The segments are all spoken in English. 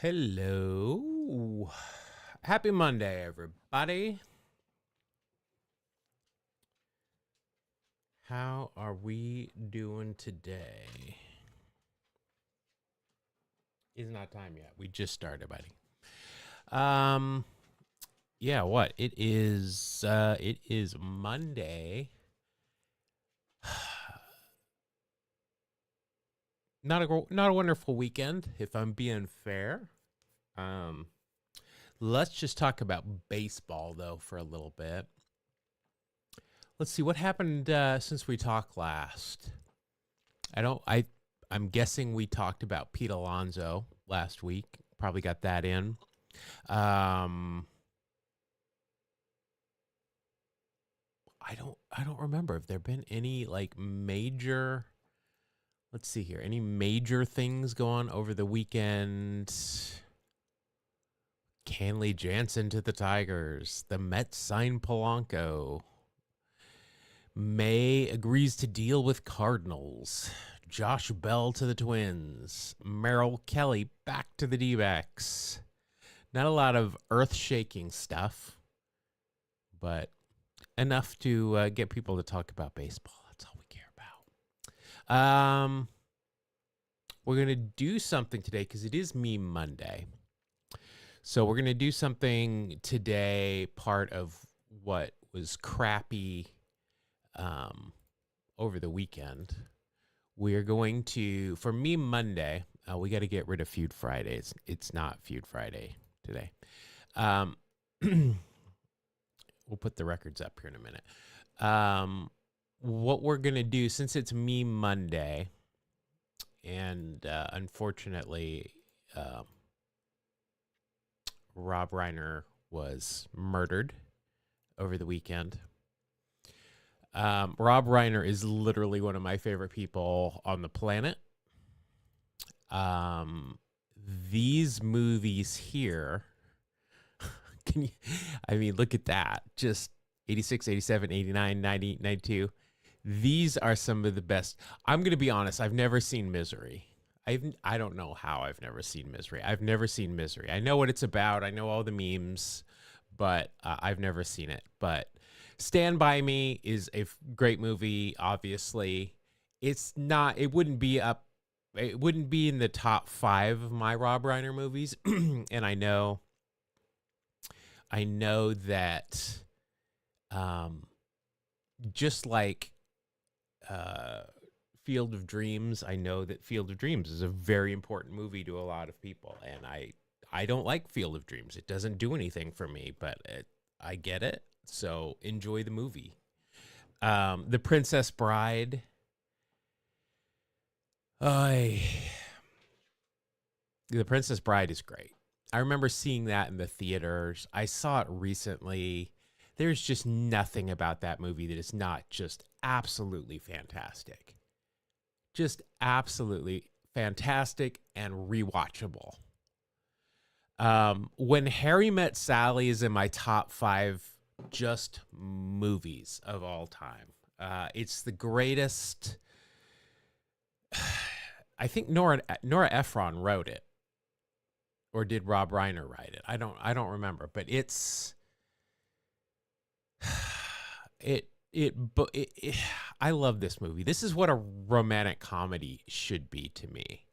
Hello. Happy Monday, everybody. How are we doing today? It's not time yet. We just started, buddy. Yeah, what? It is Monday. Not a wonderful weekend, if I'm being fair. Um, let's just talk about baseball though for a little bit. Let's see what happened since we talked last. I don't. I'm guessing we talked about Pete Alonso last week. Probably got that in. Um, I don't remember if there been any like major. Let's see here. Any major things going over the weekend? Kenley Jansen to the Tigers. The Mets sign Polanco. May agrees to deal with Cardinals. Josh Bell to the Twins. Merrill Kelly back to the D-backs. Not a lot of earth-shaking stuff, but enough to get people to talk about baseball. That's all we care about. We're going to do something today because it is Meme Monday. So we're going to do something today, part of what was crappy over the weekend. We are going to, for Meme Monday, we got to get rid of Feud Fridays. It's not Feud Friday today. We'll put the records up here in a minute. What we're going to do, since it's Meme Monday, and unfortunately, Rob Reiner was murdered over the weekend. Rob Reiner is literally one of my favorite people on the planet. These movies here, look at that. Just 86, 87, 89, 90, 92. These are some of the best. I'm going to be honest. I've never seen Misery. I don't know how I've never seen Misery. I've never seen Misery. I know what it's about. I know all the memes, but I've never seen it. But Stand By Me is a great movie, obviously. It wouldn't be in the top 5 of my Rob Reiner movies. And I know that just like Field of Dreams, I know that Field of Dreams is a very important movie to a lot of people. And I don't like Field of Dreams. It doesn't do anything for me, but I get it. So enjoy the movie. The Princess Bride. The Princess Bride is great. I remember seeing that in the theaters. I saw it recently. There's just nothing about that movie that is not just absolutely fantastic. Just absolutely fantastic and rewatchable. When Harry Met Sally is in my top 5 just movies of all time. It's the greatest. I think Nora Ephron wrote it, or did Rob Reiner write it? I don't remember, but it's I love this movie. This is what a romantic comedy should be to me,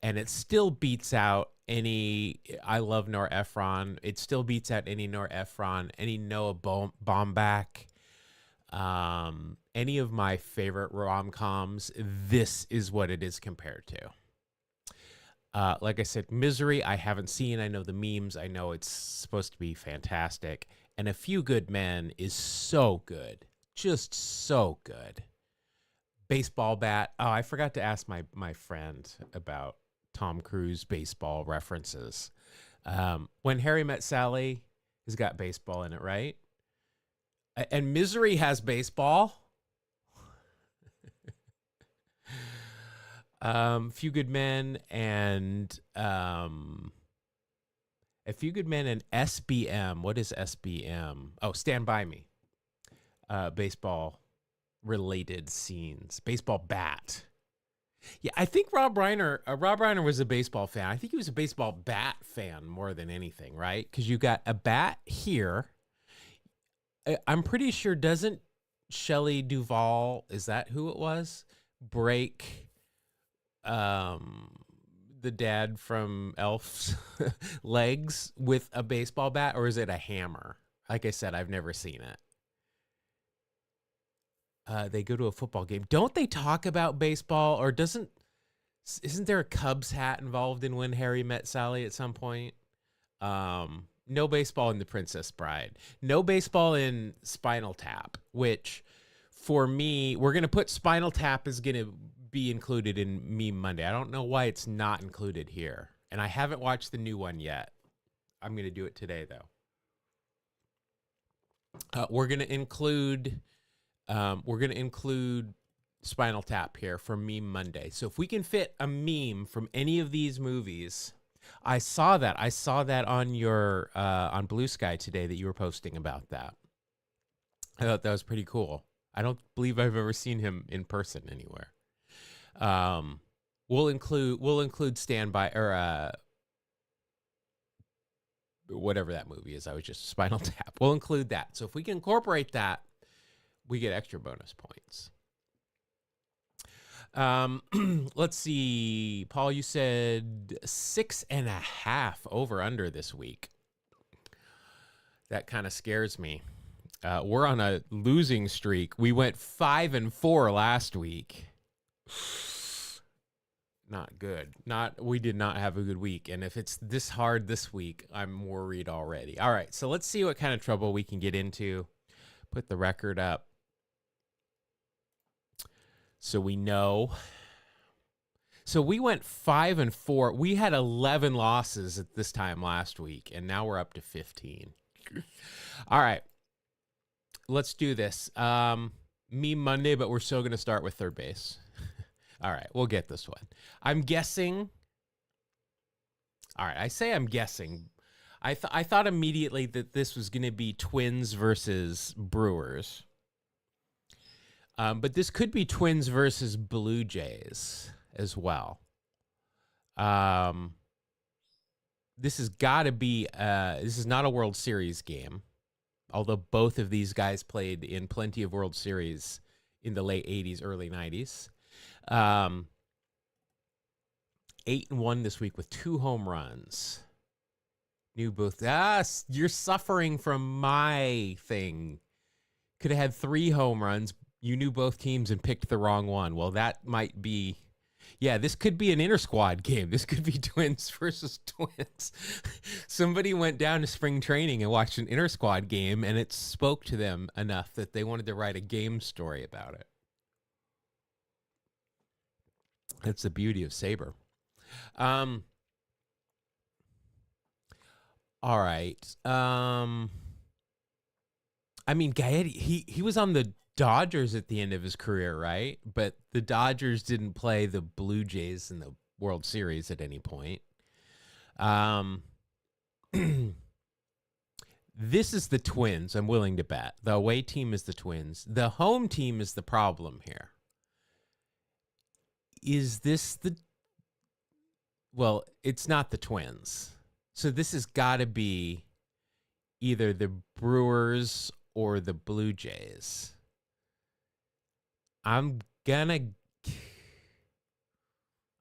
and it still beats out any. I love Nora Ephron. It still beats out any Nora Ephron, any Noah Baumbach, any of my favorite rom-coms. This is what it is compared to. Like I said, Misery, I haven't seen. I know the memes. I know it's supposed to be fantastic. And A Few Good Men is so good. Just so good. Baseball bat. Oh, I forgot to ask my friend about Tom Cruise baseball references. When Harry Met Sally has got baseball in it, right? And Misery has baseball. Few Good Men and A Few Good Men and SBM. What is SBM? Oh, Stand By Me. Baseball related scenes. Baseball bat. Yeah, I think Rob Reiner was a baseball fan. I think he was a baseball bat fan more than anything, right? Because you got a bat here. I'm pretty sure doesn't Shelley Duvall, is that who it was? Break um the dad from Elf's legs with a baseball bat, or is it a hammer? Like I said, I've never seen it. They go to a football game. Don't they talk about baseball, or isn't there a Cubs hat involved in When Harry Met Sally at some point? No baseball in The Princess Bride. No baseball in Spinal Tap, which for me, we're going to put Spinal Tap is going to be included in Meme Monday. I don't know why it's not included here. And I haven't watched the new one yet. I'm going to do it today, though. We're going to include Spinal Tap here for Meme Monday. So if we can fit a meme from any of these movies, I saw that on your on Blue Sky today that you were posting about that. I thought that was pretty cool. I don't believe I've ever seen him in person anywhere. We'll include Standby or whatever that movie is. I was just Spinal Tap. We'll include that. So if we can incorporate that, we get extra bonus points. Let's see. Paul, you said 6.5 over under this week. That kind of scares me. We're on a losing streak. We went 5-4 last week. Not good. We did not have a good week. And if it's this hard this week, I'm worried already. All right. So let's see what kind of trouble we can get into. Put the record up. So we know. So we went 5-4. We had 11 losses at this time last week, and now we're up to 15. All right. Let's do this. Meme Monday, but we're still going to start with third base. All right, we'll get this one. I'm guessing. All right, I say I'm guessing. I thought immediately that this was going to be Twins versus Brewers. But this could be Twins versus Blue Jays as well. This has got to be, this is not a World Series game, although both of these guys played in plenty of World Series in the late 80s, early 90s. 8-1 this week with 2 home runs. Knew both. You're suffering from my thing. Could have had 3 home runs. You knew both teams and picked the wrong one. Well, that might be. Yeah, this could be an inter-squad game. This could be Twins versus Twins. Somebody went down to spring training and watched an inter-squad game, and it spoke to them enough that they wanted to write a game story about it. That's the beauty of Saber. All right. I mean, Gaetti, he was on the Dodgers at the end of his career, right? But the Dodgers didn't play the Blue Jays in the World Series at any point. This is the Twins, I'm willing to bet. The away team is the Twins. The home team is the problem here. Is this the... Well, it's not the Twins. So this has got to be either the Brewers or the Blue Jays. I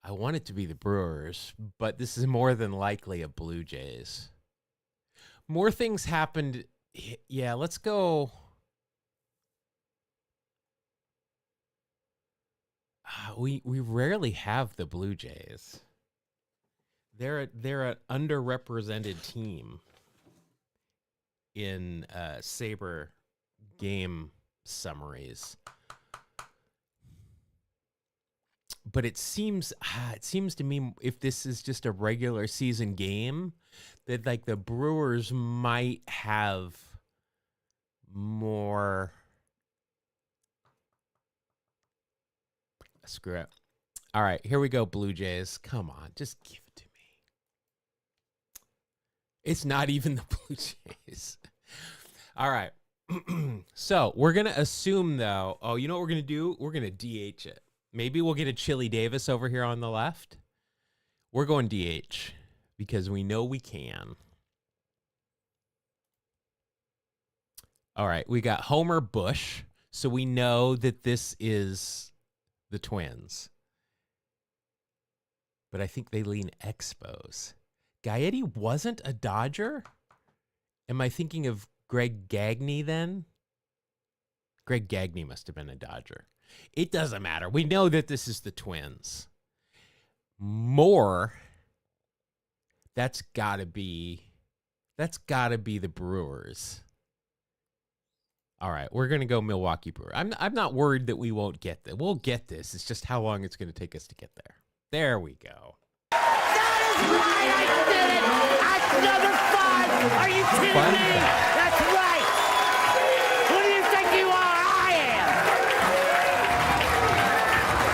want it to be the Brewers, but this is more than likely a Blue Jays. More things happened. Yeah, let's go. We rarely have the Blue Jays. They're an underrepresented team in Saber game summaries. But it seems to me, if this is just a regular season game, that like the Brewers might have more. Screw it. All right, here we go, Blue Jays. Come on, just give it to me. It's not even the Blue Jays. All right. So we're going to assume, though. Oh, you know what we're going to do? We're going to DH it. Maybe we'll get a Chili Davis over here on the left. We're going DH because we know we can. All right, we got Homer Bush, so we know that this is the Twins. But I think they lean Expos. Gaetti wasn't a Dodger? Am I thinking of Greg Gagne then? Greg Gagne must have been a Dodger. It doesn't matter. We know that this is the Twins. Moore, that's gotta be the Brewers. All right, we're gonna go Milwaukee Brewers. I'm not worried that we won't get this. We'll get this. It's just how long it's gonna take us to get there. There we go. That is right. I did it. That's number 5. Are you kidding me? That's right. Who do you think you are? I am.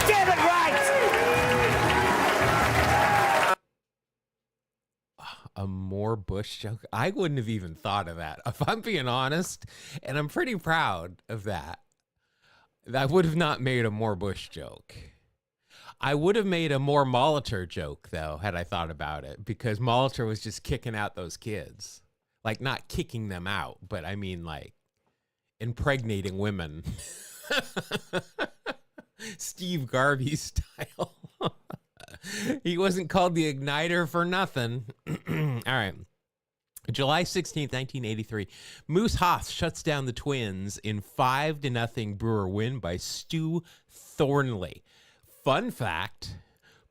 Get it right. A Moore Bush joke? I wouldn't have even thought of that. If I'm being honest, and I'm pretty proud of that. I would have not made a Moore Bush joke. I would have made a more Molitor joke, though, had I thought about it, because Molitor was just kicking out those kids. Like, not kicking them out, but I mean, like, impregnating women. Steve Garvey style. He wasn't called the Igniter for nothing. All right. July 16th, 1983. Moose Haas shuts down the Twins in 5-0 Brewer win by Stu Thornley. Fun fact,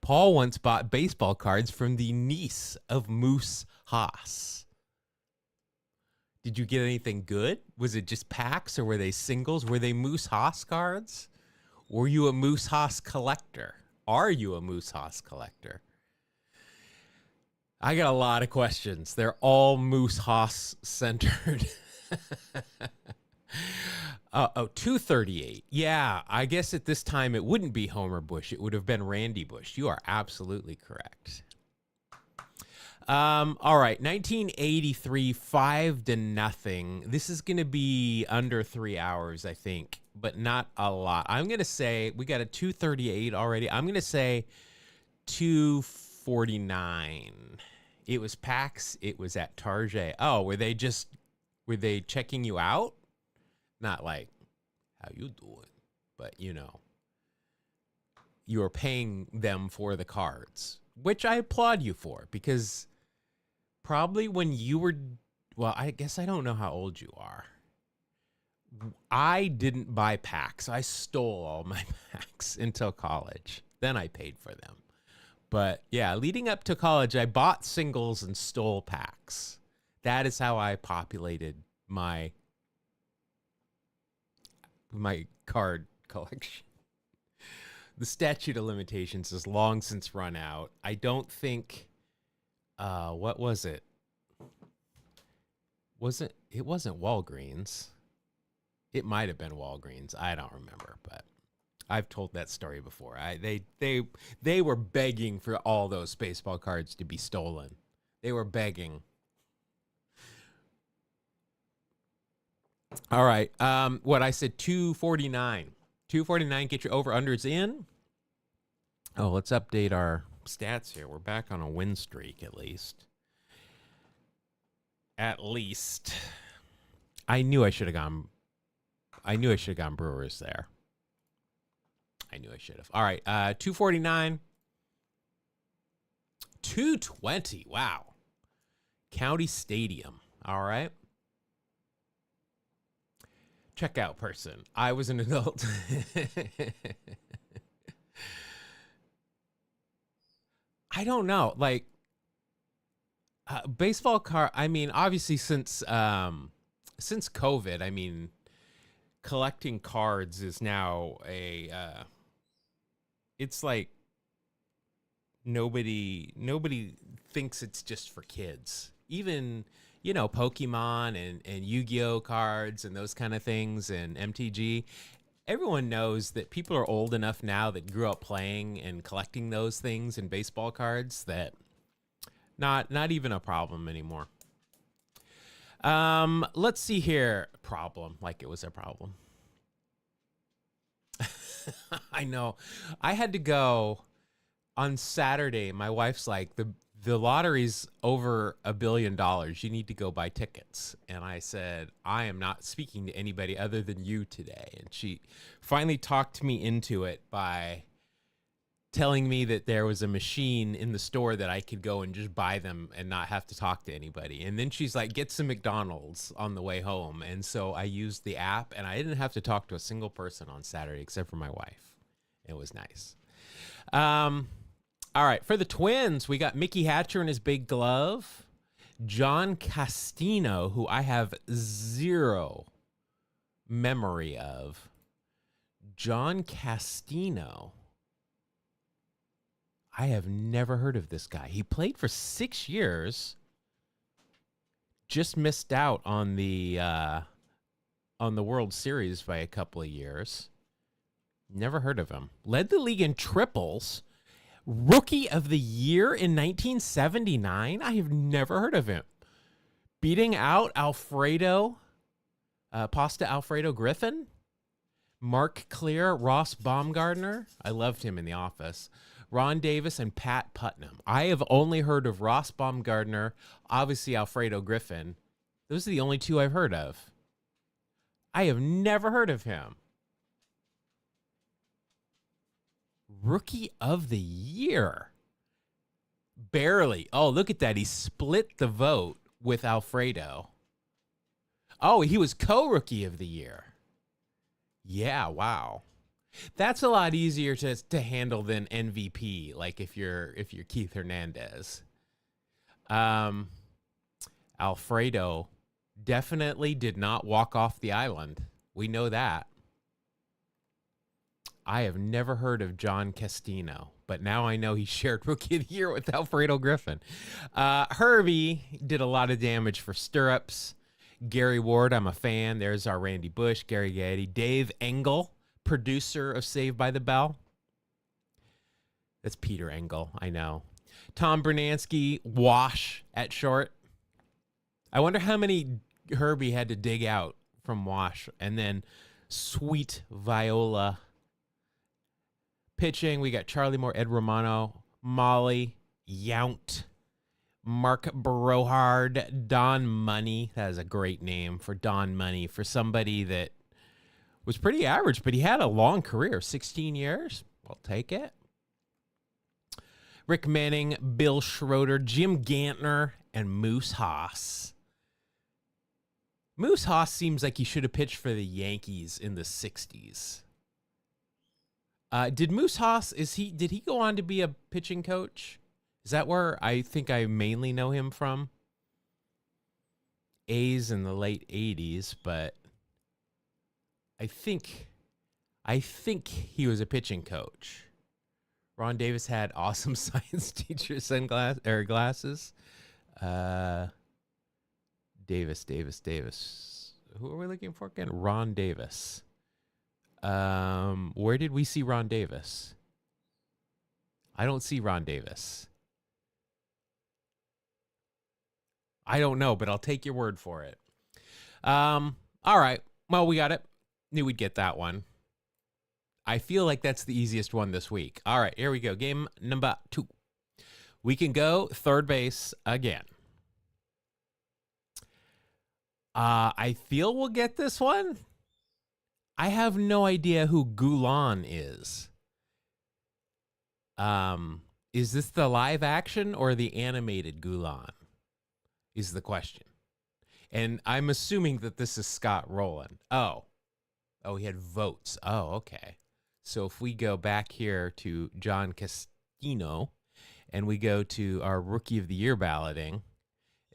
Paul once bought baseball cards from the niece of Moose Haas. Did you get anything good? Was it just packs or were they singles? Were they Moose Haas cards? Were you a Moose Haas collector? Are you a Moose Haas collector? I got a lot of questions. They're all Moose Haas centered. 238. Yeah, I guess at this time it wouldn't be Homer Bush. It would have been Randy Bush. You are absolutely correct. All right, 1983, 5-0. This is going to be under 3 hours, I think, but not a lot. I'm going to say we got a 238 already. I'm going to say 249. It was PAX. It was at Target. Oh, were they checking you out? Not like, how you doing? But, you know, you are paying them for the cards, which I applaud you for, because probably when you were, well, I guess I don't know how old you are. I didn't buy packs. I stole all my packs until college. Then I paid for them. But yeah, leading up to college, I bought singles and stole packs. That is how I populated my card collection. The statute of limitations has long since run out. I don't think, what was it? It wasn't Walgreens. It might have been Walgreens. I don't remember, but I've told that story before. They were begging for all those baseball cards to be stolen. They were begging. All right. What I said, 249. 249, get your over-unders in. Oh, let's update our stats here. We're back on a win streak, at least. At least. I knew I should have gone Brewers there. I knew I should have. All right. 249. 220. Wow. County Stadium. All right. Checkout person. I was an adult. I don't know. Like, baseball card. I mean, obviously since COVID, I mean, collecting cards is now it's like nobody thinks it's just for kids. Even, you know, Pokemon and Yu-Gi-Oh cards and those kind of things and MTG. Everyone knows that people are old enough now that grew up playing and collecting those things and baseball cards that not even a problem anymore. Let's see here. Problem, like it was a problem. I know. I had to go on Saturday. My wife's like, the lottery's over $1 billion. You need to go buy tickets. And I said, I am not speaking to anybody other than you today. And she finally talked me into it by telling me that there was a machine in the store that I could go and just buy them and not have to talk to anybody. And then she's like, get some McDonald's on the way home. And so I used the app and I didn't have to talk to a single person on Saturday except for my wife. It was nice. All right, for the Twins, we got Mickey Hatcher in his big glove. John Castino, who I have zero memory of. John Castino. I have never heard of this guy. He played for 6 years. Just missed out on the World Series by a couple of years. Never heard of him. Led the league in triples. Rookie of the Year in 1979. I have never heard of him. Beating out Pasta Alfredo Griffin. Mark Clear, Ross Baumgartner. I loved him in The Office. Ron Davis and Pat Putnam. I have only heard of Ross Baumgartner, obviously Alfredo Griffin. Those are the only two I've heard of. I have never heard of him. Rookie of the Year. Barely. Oh, look at that. He split the vote with Alfredo. Oh, he was co-Rookie of the Year. Yeah, wow. That's a lot easier to handle than MVP, like if you're Keith Hernandez. Alfredo definitely did not walk off the island. We know that. I have never heard of John Castino, but now I know he shared Rookie of the Year with Alfredo Griffin. Herbie did a lot of damage for Stirrups. Gary Ward, I'm a fan. There's our Randy Bush, Gary Getty. Dave Engel, producer of Saved by the Bell. That's Peter Engel, I know. Tom Bernansky, Wash at short. I wonder how many Herbie had to dig out from Wash. And then Sweet Viola. Pitching, we got Charlie Moore, Ed Romano, Molly, Yount, Mark Brohard, Don Money. That is a great name for Don Money, for somebody that was pretty average, but he had a long career, 16 years. I'll take it. Rick Manning, Bill Schroeder, Jim Gantner, and Moose Haas. Moose Haas seems like he should have pitched for the Yankees in the 60s. Did Moose Haas, did he go on to be a pitching coach? Is that where I think I mainly know him from? A's in the late 80s, but I think he was a pitching coach. Ron Davis had awesome science teacher glasses. Davis. Who are we looking for again? Ron Davis. Where did we see Ron Davis? I don't see Ron Davis. I don't know, but I'll take your word for it. All right. Well, we got it. Knew we'd get that one. I feel like that's the easiest one this week. All right, here we go. Game number 2. We can go third base again. I feel we'll get this one. I have no idea who Gulan is. Is this the live action or the animated Gulan? Is the question. And I'm assuming that this is Scott Rowland. Oh, he had votes. Oh, okay. So if we go back here to John Castino and we go to our Rookie of the Year balloting,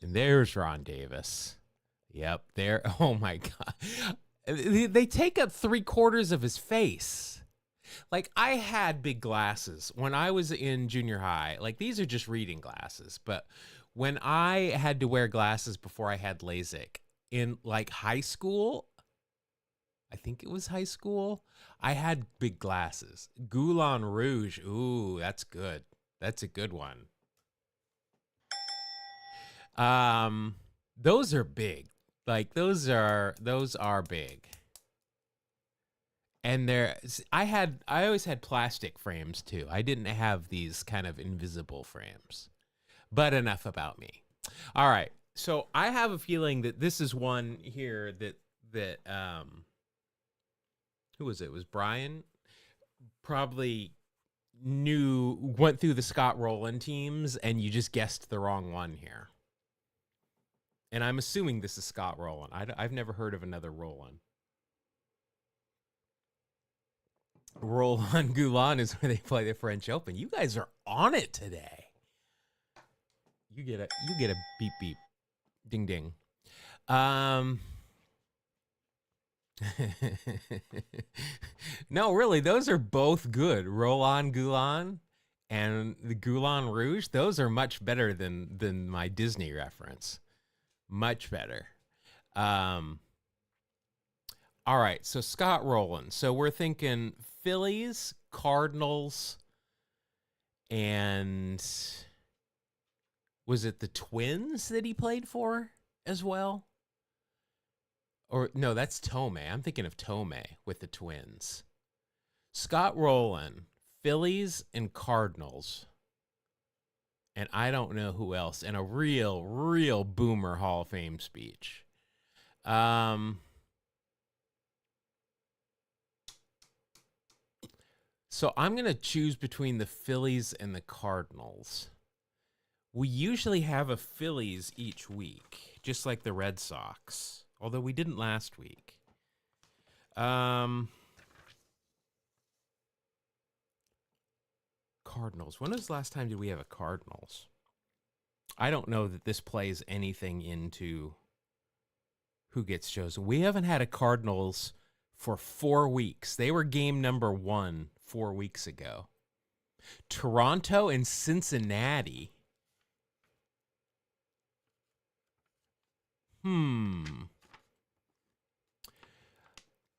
and there's Ron Davis. Yep, there. Oh, my God. They take up 3/4 of his face. Like, I had big glasses when I was in junior high. Like, these are just reading glasses. But when I had to wear glasses before I had LASIK in, like, high school, I think it was high school, I had big glasses. Moulin Rouge. Ooh, that's good. That's a good one. Those are big. Like, those are big. And I always had plastic frames too. I didn't have these kind of invisible frames. But enough about me. All right. So I have a feeling that this is one here that who was it? It was Brian? Probably went through the Scott Rowland teams, and you just guessed the wrong one here. And I'm assuming this is Scott Rowland. I've never heard of another Rowland. Roland Goulan is where they play the French Open. You guys are on it today. You get a beep beep, ding ding. No, really, those are both good. Roland Goulan and the Goulin Rouge. Those are much better than my Disney reference. Much better. All right, so Scott Rowland. So we're thinking Phillies, Cardinals, and was it the Twins that he played for as well? Or no, that's Tomei. I'm thinking of Tomei with the Twins. Scott Rowland, Phillies and Cardinals. And I don't know who else. And a real boomer Hall of Fame speech. So I'm going to choose between the Phillies and the Cardinals. We usually have a Phillies each week, just like the Red Sox, although we didn't last week. Cardinals. When was the last time did we have a Cardinals? I don't know that this plays anything into who gets chosen. We haven't had a Cardinals for 4 weeks. They were game number 1 4 weeks ago. Toronto and Cincinnati.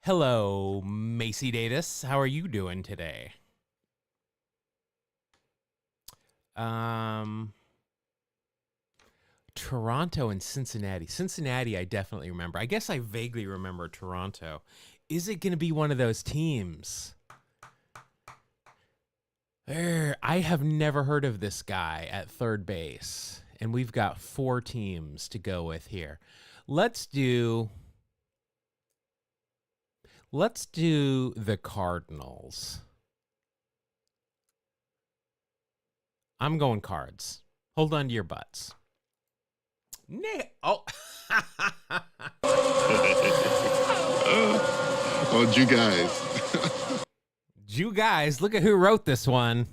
Hello, Macy Davis. How are you doing today? Toronto and Cincinnati. Cincinnati, I definitely remember. I guess I vaguely remember Toronto. Is it going to be one of those teams? I have never heard of this guy at third base, and we've got 4 teams to go with here. Let's do the Cardinals. I'm going Cards. Hold on to your butts. Oh. Oh, you guys. You guys, look at who wrote this one.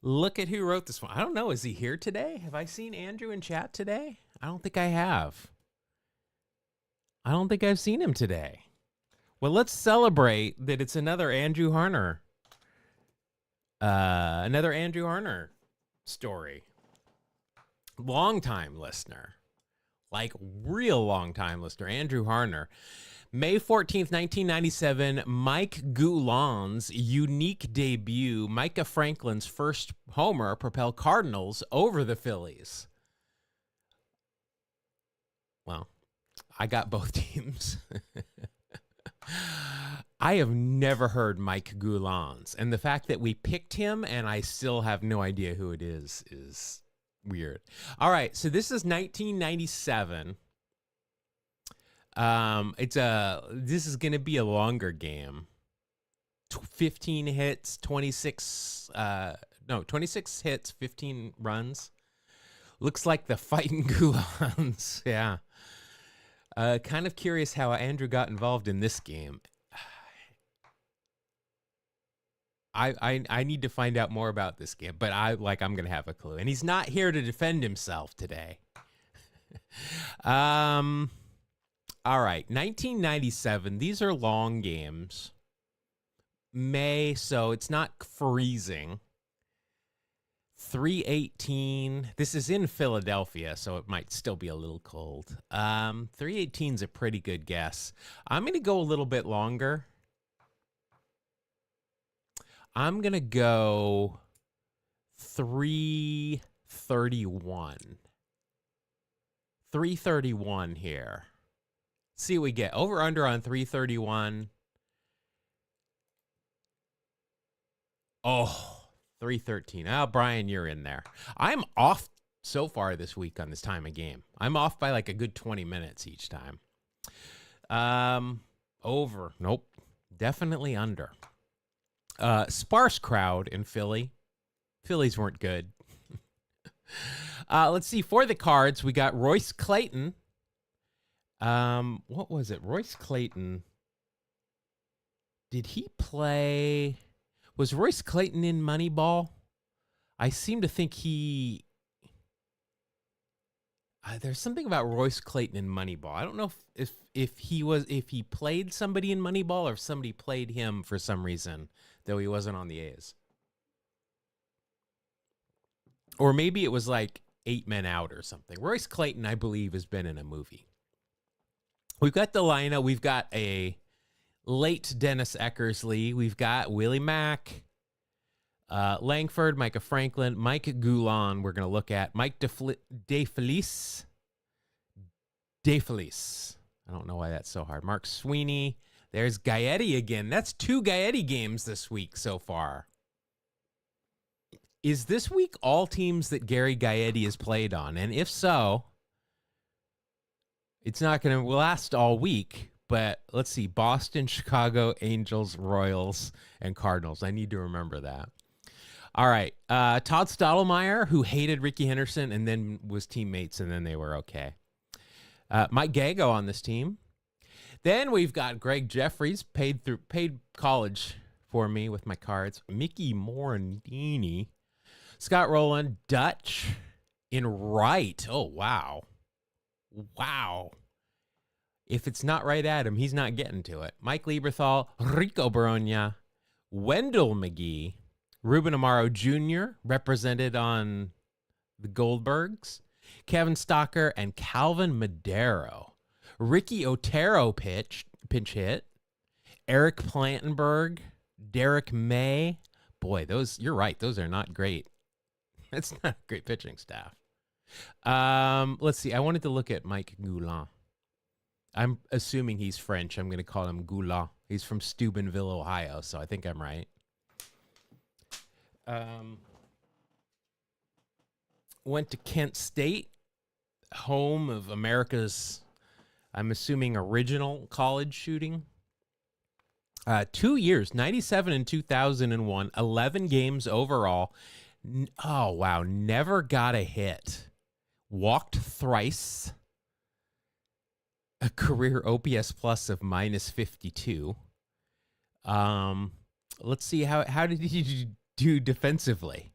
Look at who wrote this one. I don't know. Is he here today? Have I seen Andrew in chat today? I don't think I have. I don't think I've seen him today. Well, let's celebrate that it's another Andrew Harner. Another Andrew Harner story. Long-time listener. Like, real long-time listener. Andrew Harner. May 14th, 1997, Mike Goulan's unique debut, Micah Franklin's first homer, propelled Cardinals over the Phillies. Well, I got both teams. I have never heard Mike Goulan's, and the fact that we picked him and I still have no idea who it is weird. All right, so this is 1997. This is going to be a longer game. 15 hits, 26 hits, 15 runs. Looks like the fighting Goulans. Yeah. Kind of curious how Andrew got involved in this game. I need to find out more about this game, but I'm going to have a clue. And he's not here to defend himself today. All right, 1997. These are long games. May, so it's not freezing. 318. This is in Philadelphia, so it might still be a little cold. 318 is a pretty good guess. I'm going to go a little bit longer. I'm going to go 331. 331 here. See what we get. Over under on 331. Oh, 313. Oh, Brian, you're in there. I'm off so far this week on this time of game. I'm off by like a good 20 minutes each time. Over. Nope. Definitely under. Sparse crowd in Philly. Phillies weren't good. Let's see. For the Cards, we got Royce Clayton. What was it? Royce Clayton. Did he play? Was Royce Clayton in Moneyball? I seem to think he. There's something about Royce Clayton in Moneyball. I don't know if he played somebody in Moneyball or if somebody played him for some reason, though he wasn't on the A's. Or maybe it was like 8 Men Out or something. Royce Clayton, I believe, has been in a movie. We've got Delina. We've got a late Dennis Eckersley. We've got Willie Mack, Langford, Micah Franklin, Mike Goulon. We're going to look at Mike DeFelice. I don't know why that's so hard. Mark Sweeney. There's Gaetti again. That's 2 Gaetti games this week so far. Is this week all teams that Gary Gaetti has played on? And if so, it's not going to last all week, but let's see. Boston, Chicago, Angels, Royals, and Cardinals. I need to remember that. All right. Todd Stottlemyre, who hated Ricky Henderson and then was teammates, and then they were okay. Mike Gago on this team. Then we've got Greg Jeffries, paid college for me with my cards. Mickey Morandini. Scott Rowland, Dutch in right. Oh, wow. Wow. If it's not right at him, he's not getting to it. Mike Lieberthal, Rico Baronia, Wendell McGee, Ruben Amaro Jr., represented on the Goldbergs, Kevin Stocker, and Calvin Madero. Ricky Otero pinch hit. Eric Plantenberg, Derek May. Boy, you're right. Those are not great. That's not a great pitching staff. Let's see. I wanted to look at Mike Goulon. I'm assuming he's French. I'm going to call him Goulon. He's from Steubenville, Ohio, so I think I'm right. Went to Kent State, home of America's, I'm assuming, original college shooting. 2 years, 97 and 2001, 11 games overall. Oh, wow. Never got a hit. Walked thrice. A career OPS plus of -52. Let's see. How did he do defensively?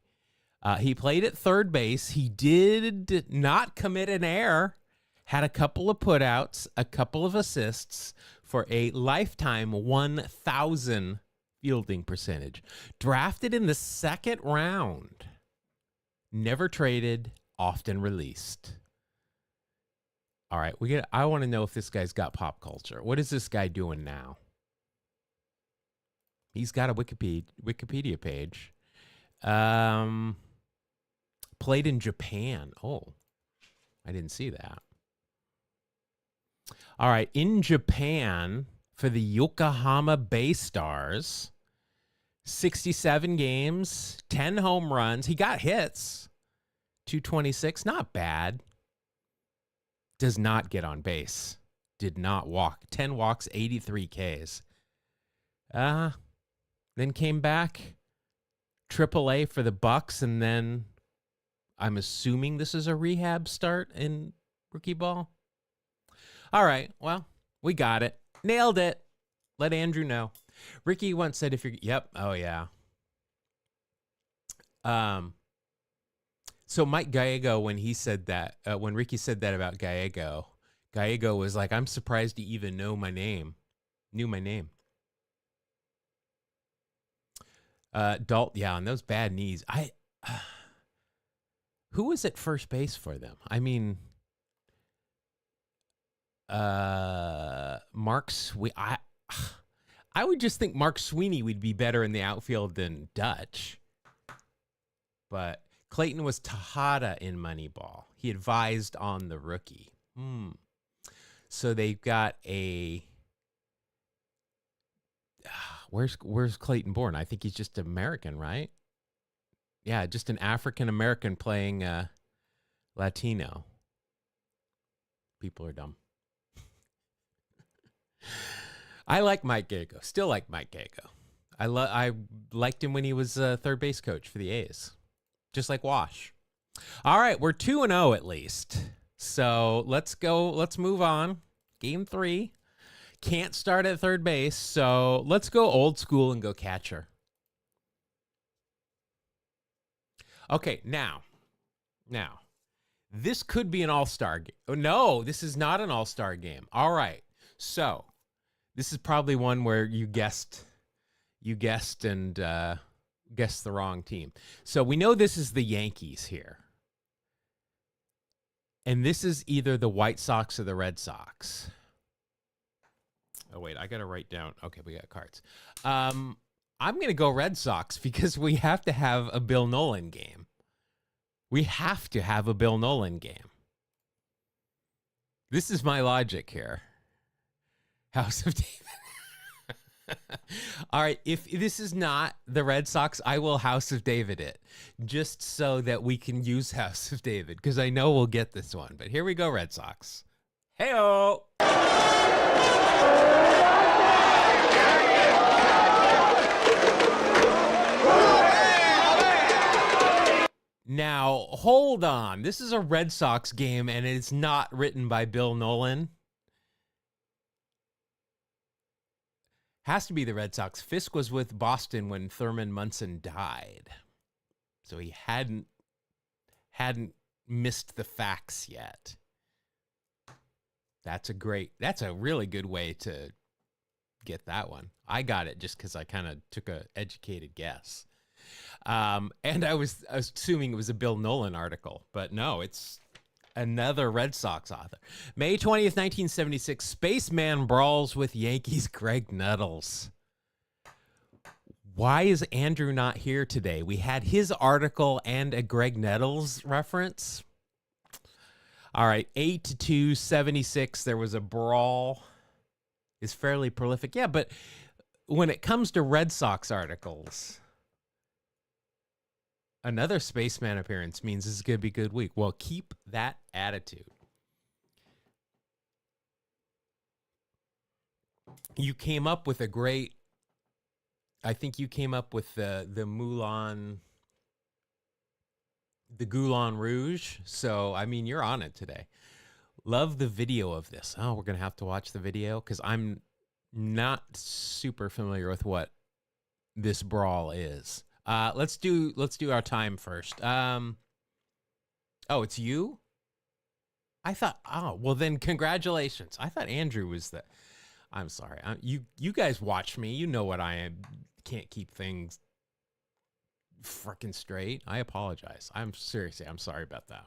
He played at third base. He did not commit an error. Had a couple of putouts, a couple of assists for a lifetime 1,000 fielding percentage. Drafted in the 2nd round. Never traded, often released. All right, I want to know if this guy's got pop culture. What is this guy doing now? He's got a Wikipedia page. Played in Japan. Oh, I didn't see that. All right, in Japan for the Yokohama Bay Stars, 67 games, 10 home runs. He got hits, 226, not bad. Does not get on base. Did not walk. 10 walks, 83 Ks. Then came back, AAA for the Bucks, and then I'm assuming this is a rehab start in rookie ball. All right, well, we got it. Nailed it. Let Andrew know. Ricky once said, yep, oh yeah. So Mike Gallego, when he said that, when Ricky said that about Gallego was like, I'm surprised he even knew my name. Yeah, and those bad knees. Who was at first base for them? I mean, Mark Sweeney. I would just think Mark Sweeney would be better in the outfield than Dutch. But Clayton was Tejada in Moneyball. He advised on the rookie. So they've got Where's Clayton Bourne? I think he's just American, right? Yeah, just an African American playing Latino. People are dumb. I like Mike Gago. Still like Mike Gago. I liked him when he was third base coach for the A's. Just like Wash. All right, we're 2-0 at least. So let's go. Let's move on. Game 3. Can't start at third base, so let's go old school and go catcher. Okay, now, this could be an all-star game. Oh, no, this is not an all-star game. All right, so this is probably one where you guessed and guessed the wrong team. So we know this is the Yankees here. And this is either the White Sox or the Red Sox. Oh, wait, I got to write down. Okay, we got cards. I'm going to go Red Sox because we have to have a Bill Nolan game. We have to have a Bill Nolan game. This is my logic here. House of David. All right, if this is not the Red Sox, I will House of David it, just so that we can use House of David, because I know we'll get this one. But here we go, Red Sox. Hey-o! Now, hold on. This is a Red Sox game, and it's not written by Bill Nolan. Has to be the Red Sox. Fisk was with Boston when Thurman Munson died. So he hadn't missed the facts yet. That's a really good way to get that one. I got it just because I kind of took an educated guess. And I was assuming it was a Bill Nolan article, but no, it's another Red Sox author. May 20th, 1976, Spaceman brawls with Yankees Greg Nettles. Why is Andrew not here today? We had his article and a Greg Nettles reference. All right, 8-2, 76. There was a brawl. Is fairly prolific. Yeah, but when it comes to Red Sox articles, another Spaceman appearance means this is going to be a good week. Well, keep that attitude. You came up with a great, I think you came up with the Moulin, the Goulon Rouge. So, I mean, you're on it today. Love the video of this. Oh, we're going to have to watch the video because I'm not super familiar with what this brawl is. Let's do our time first. Oh, it's you? I thought, oh, well then congratulations. I thought Andrew was the, I'm sorry. You guys watch me. You know what I am. Can't keep things frickin' straight. I apologize. I'm sorry about that.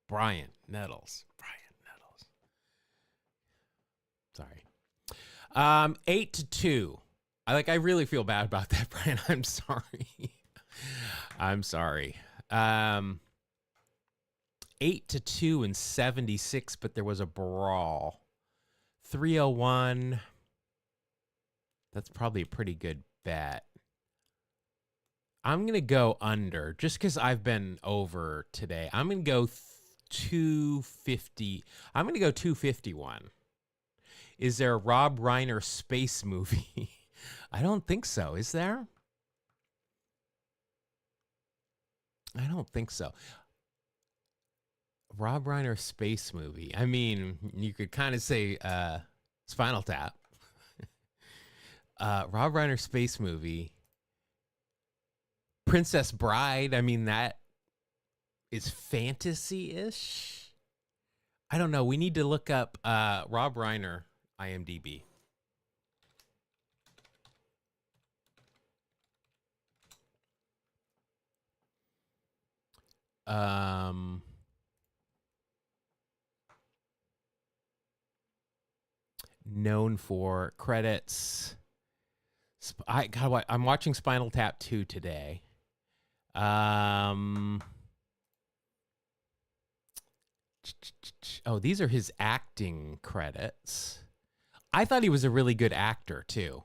Brian Nettles. Sorry. 8-2. I really feel bad about that, Brian. I'm sorry. I'm sorry. 8-2 and 76, but there was a brawl. 301. That's probably a pretty good bet. I'm going to go under just because I've been over today. I'm going to go 250. I'm going to go 251. Is there a Rob Reiner space movie? I don't think so. Is there? I don't think so. Rob Reiner space movie. I mean, you could kind of say Spinal Tap. Rob Reiner space movie. Princess Bride. I mean, that is fantasy-ish. I don't know. We need to look up Rob Reiner IMDb. Known for credits. I'm watching Spinal Tap 2 today. Oh, these are his acting credits. I thought he was a really good actor too.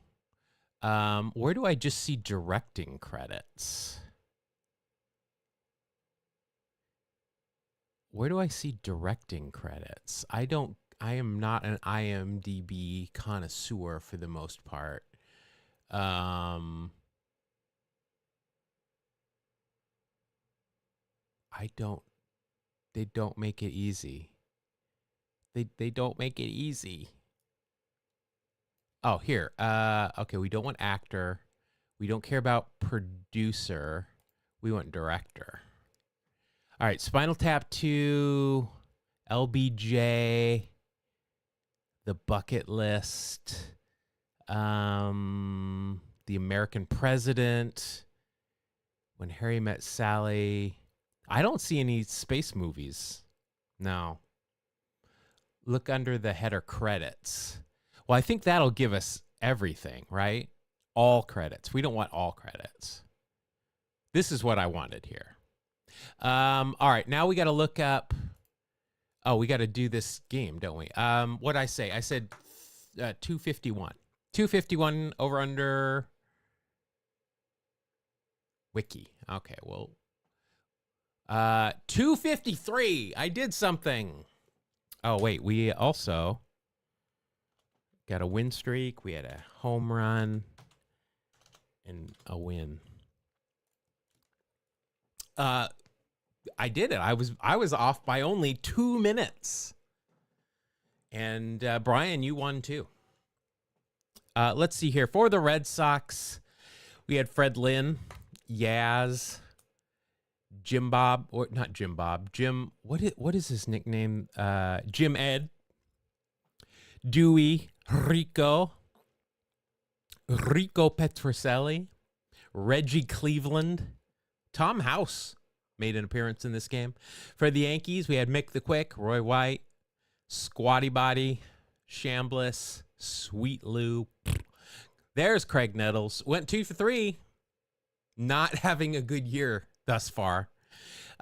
Where do I just see directing credits? Where do I see directing credits? I am not an IMDb connoisseur for the most part. They don't make it easy. They don't make it easy. Oh, here. Okay, we don't want actor. We don't care about producer. We want director. All right, Spinal Tap 2, LBJ, The Bucket List, The American President, When Harry Met Sally. I don't see any space movies. No. Look under the header credits. Well, I think that'll give us everything, right? All credits. We don't want all credits. This is what I wanted here. All right, now we got to look up. Oh, we got to do this game, don't we? What'd I say? I said 251. 251 over under wiki. Okay, well, 253. I did something. Oh, wait, we also got a win streak. We had a home run and a win. I did it. I was off by only 2 minutes. And Brian, you won too. Let's see here. For the Red Sox, we had Fred Lynn, Yaz, Jim Bob, or not Jim Bob, Jim, what is his nickname? Jim Ed, Dewey, Rico Petroselli, Reggie Cleveland, Tom House made an appearance in this game. For the Yankees, we had Mick the Quick, Roy White, Squatty Body, Shambliss, Sweet Lou. There's Craig Nettles. Went 2 for 3. Not having a good year thus far.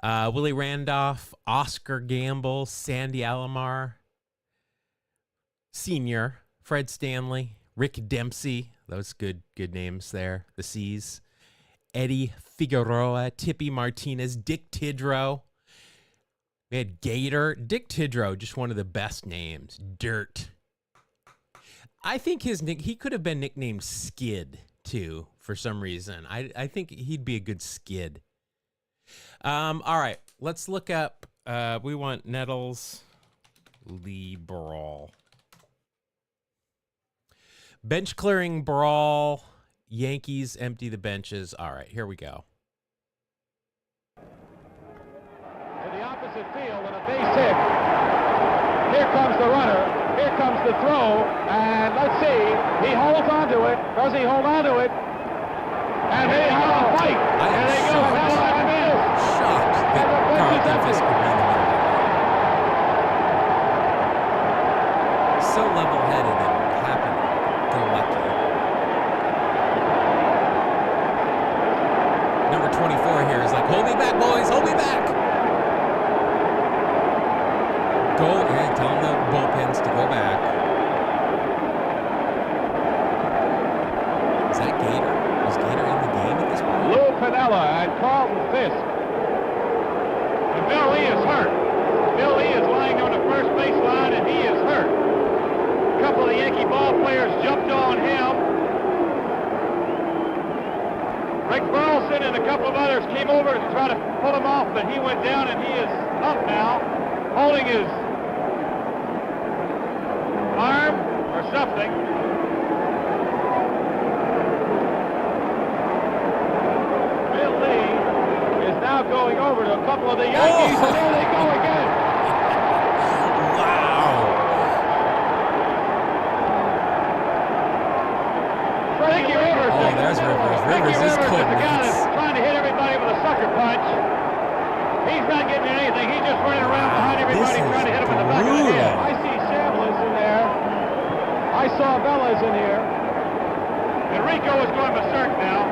Willie Randolph, Oscar Gamble, Sandy Alomar, Senior, Fred Stanley, Rick Dempsey. Those good names there. The C's. Eddie Figueroa, Tippy Martinez, Dick Tidrow. We had Gator. Dick Tidrow, just one of the best names. Dirt. I think he could have been nicknamed Skid, too, for some reason. I think he'd be a good Skid. All right, let's look up. We want Nettles, Lee Brawl. Bench clearing brawl. Yankees empty the benches. All right, here we go. In the opposite field and a base hit. Here comes the runner. Here comes the throw. And let's see. He holds on to it. Does he hold on to it? And they have a fight. And they go hell and miss. Shocked that Carl Duffus could be in the middle. So level-headed and happy-go-lucky. Number 24 here is like, hold me back, boys, hold me back. Go, yeah, tell the bullpens to go back. Is that Gator? Is Gator in the game at this point? Lou Piniella and Carlton Fisk. And Bill Lee is hurt. Bill Lee is lying on the first base line, and he is hurt. A couple of the Yankee ball players jumped on him. Rick Burleson and a couple of others came over to try to pull him off, but he went down, and he is up now, holding his arm or something. Bill Lee is now going over to a couple of the Yankees, and there they go again. Wow. Frankie Rivers. Oh, there's Rivers. Rivers is the cold. guy that's trying to hit everybody with a sucker punch. He's not getting anything. He's just running around behind everybody trying to hit him in the back of the head. I see Shambliss in there. I saw Velas in here. And Rico is going berserk now.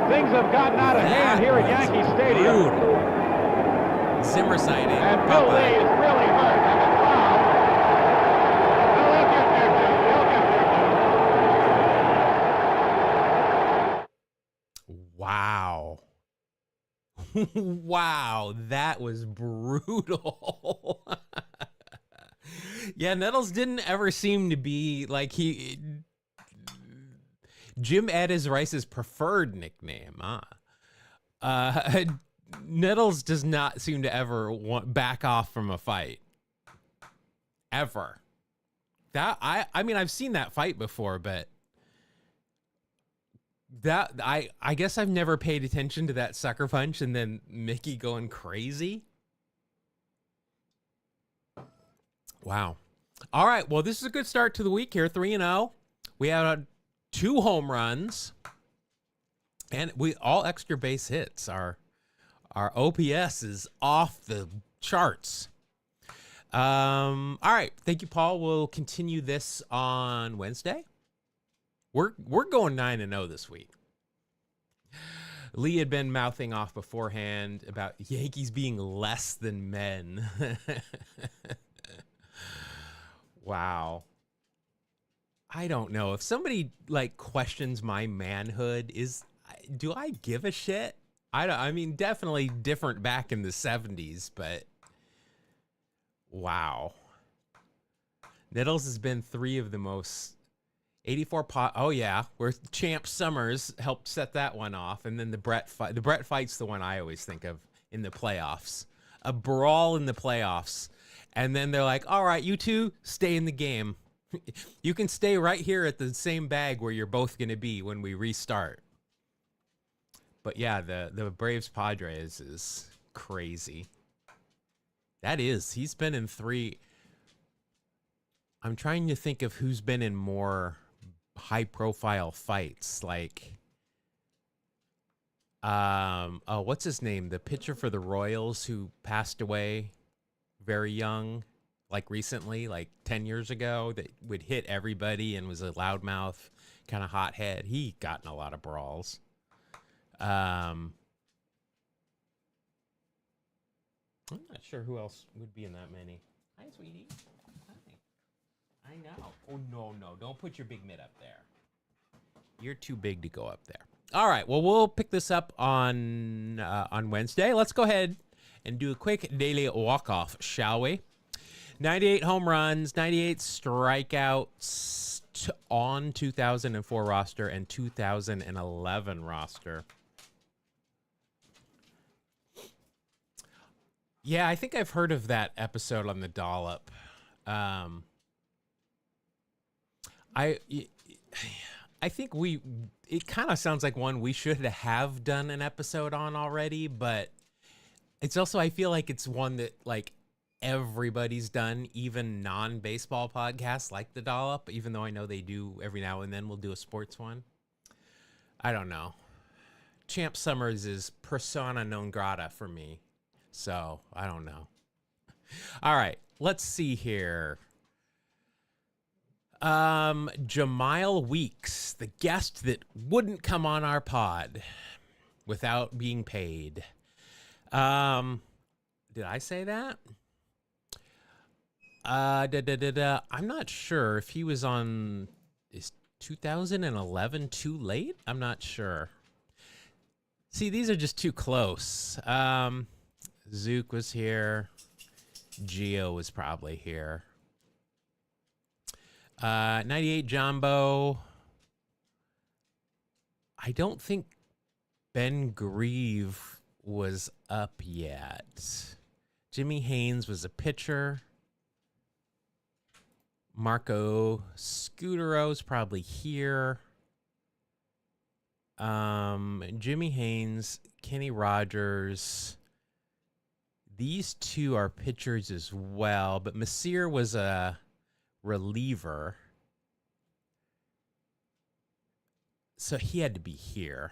Things have gotten out of hand here at Yankee Stadium. Zimmer sighting. And Bill Lee is really hurt. And it's foul. They'll get there, Joe. Wow. Wow, that was brutal. Yeah, Nettles didn't ever seem to be like Jim Addis Rice's preferred nickname. Nettles does not seem to ever back off from a fight. Ever. I mean, I've seen that fight before, but that I guess I've never paid attention to that sucker punch and then Mickey going crazy. Wow. All right. Well, this is a good start to the week here. 3-0. We had 2 home runs, and we all extra base hits. Our OPS is off the charts. All right. Thank you, Paul. We'll continue this on Wednesday. We're going 9-0 this week. Lee had been mouthing off beforehand about Yankees being less than men. Wow. I don't know. If somebody like questions my manhood, do I give a shit? I mean, definitely different back in the 70s, but wow. Nettles has been 3 of the most 84 pot. Oh yeah, where Champ Summers helped set that one off, and then the Brett fight. The Brett fight's the one I always think of in the playoffs. A brawl in the playoffs, and then they're like, "All right, you two stay in the game. You can stay right here at the same bag where you're both going to be when we restart." But yeah, the Braves Padres is crazy. That is. He's been in 3. I'm trying to think of who's been in more high profile fights, like what's his name, the pitcher for the Royals who passed away very young, like recently, like 10 years ago, that would hit everybody and was a loudmouth kind of hothead. He got in a lot of brawls. I'm not sure who else would be in that many. Hi, sweetie. I know. Oh, no. Don't put your big mitt up there. You're too big to go up there. All right. Well, we'll pick this up on Wednesday. Let's go ahead and do a quick daily walk-off, shall we? 98 home runs, 98 strikeouts on 2004 roster and 2011 roster. Yeah, I think I've heard of that episode on the Dollop. I think it kind of sounds like one we should have done an episode on already, but it's also, I feel like it's one that like everybody's done, even non-baseball podcasts like the Dollop, even though I know they do every now and then we'll do a sports one. I don't know. Champ Summers is persona non grata for me, so I don't know. All right, let's see here. Jemile Weeks, the guest that wouldn't come on our pod without being paid. Did I say that? I'm not sure if he was on. Is 2011 too late? I'm not sure. See, these are just too close. Zook was here. Gio was probably here. 98 Jumbo. I don't think Ben Grieve was up yet. Jimmy Haynes was a pitcher. Marco Scudero's probably here. Jimmy Haynes, Kenny Rogers. These two are pitchers as well, but Messier was a reliever, so he had to be here.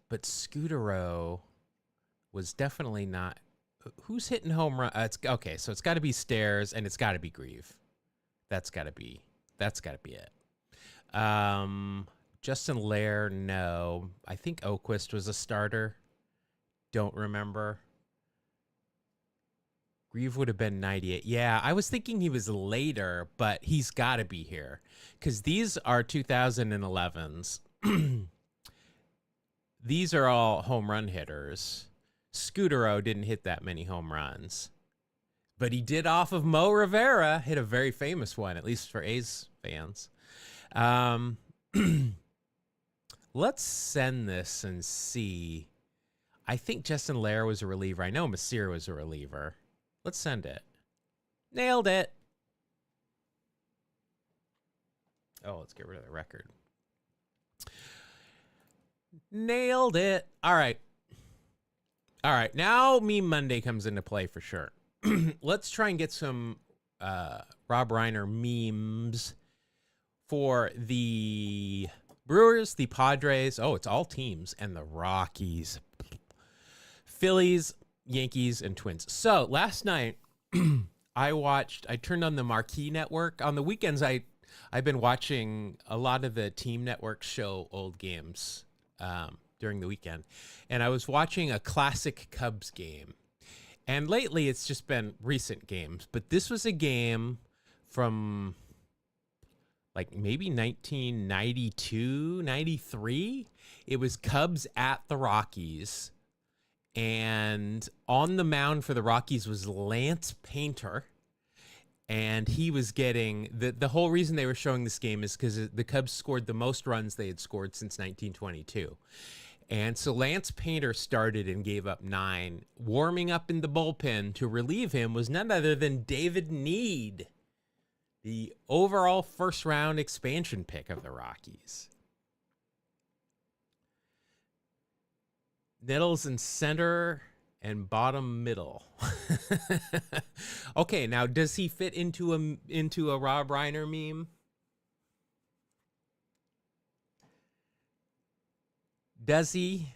But Scudero was definitely not. Who's hitting home run? It's okay, so it's got to be Stairs and it's got to be Grieve. That's got to be it. Justin Lair, no. I think Oquist was a starter. Don't remember. Grieve would have been 98. Yeah, I was thinking he was later, but he's got to be here because these are 2011s. These are all home run hitters. Scutero didn't hit that many home runs, but he did off of Mo Rivera, hit a very famous one, at least for A's fans. Let's send this and see. I think Justin Lair was a reliever. I know Masir was a reliever. Let's send it. Nailed it. Oh, let's get rid of the record. Nailed it. All right. All right. Now Meme Monday comes into play for sure. Let's try and get some Rob Reiner memes for the Brewers, the Padres. Oh, it's all teams. And the Rockies. Phillies, Yankees, and Twins. So last night, I turned on the Marquee Network. On the weekends, I've been watching a lot of the Team Network show old games during the weekend. And I was watching a classic Cubs game. And lately, it's just been recent games. But this was a game from like maybe 1992, 93. It was Cubs at the Rockies. And on the mound for the Rockies was Lance Painter. And he was getting the whole reason they were showing this game is because the Cubs scored the most runs they had scored since 1922. And so Lance Painter started and gave up 9. Warming up in the bullpen to relieve him was none other than David Need, the overall first round expansion pick of the Rockies. Nettles in center and bottom middle. Okay, now does he fit into a Rob Reiner meme? Does he?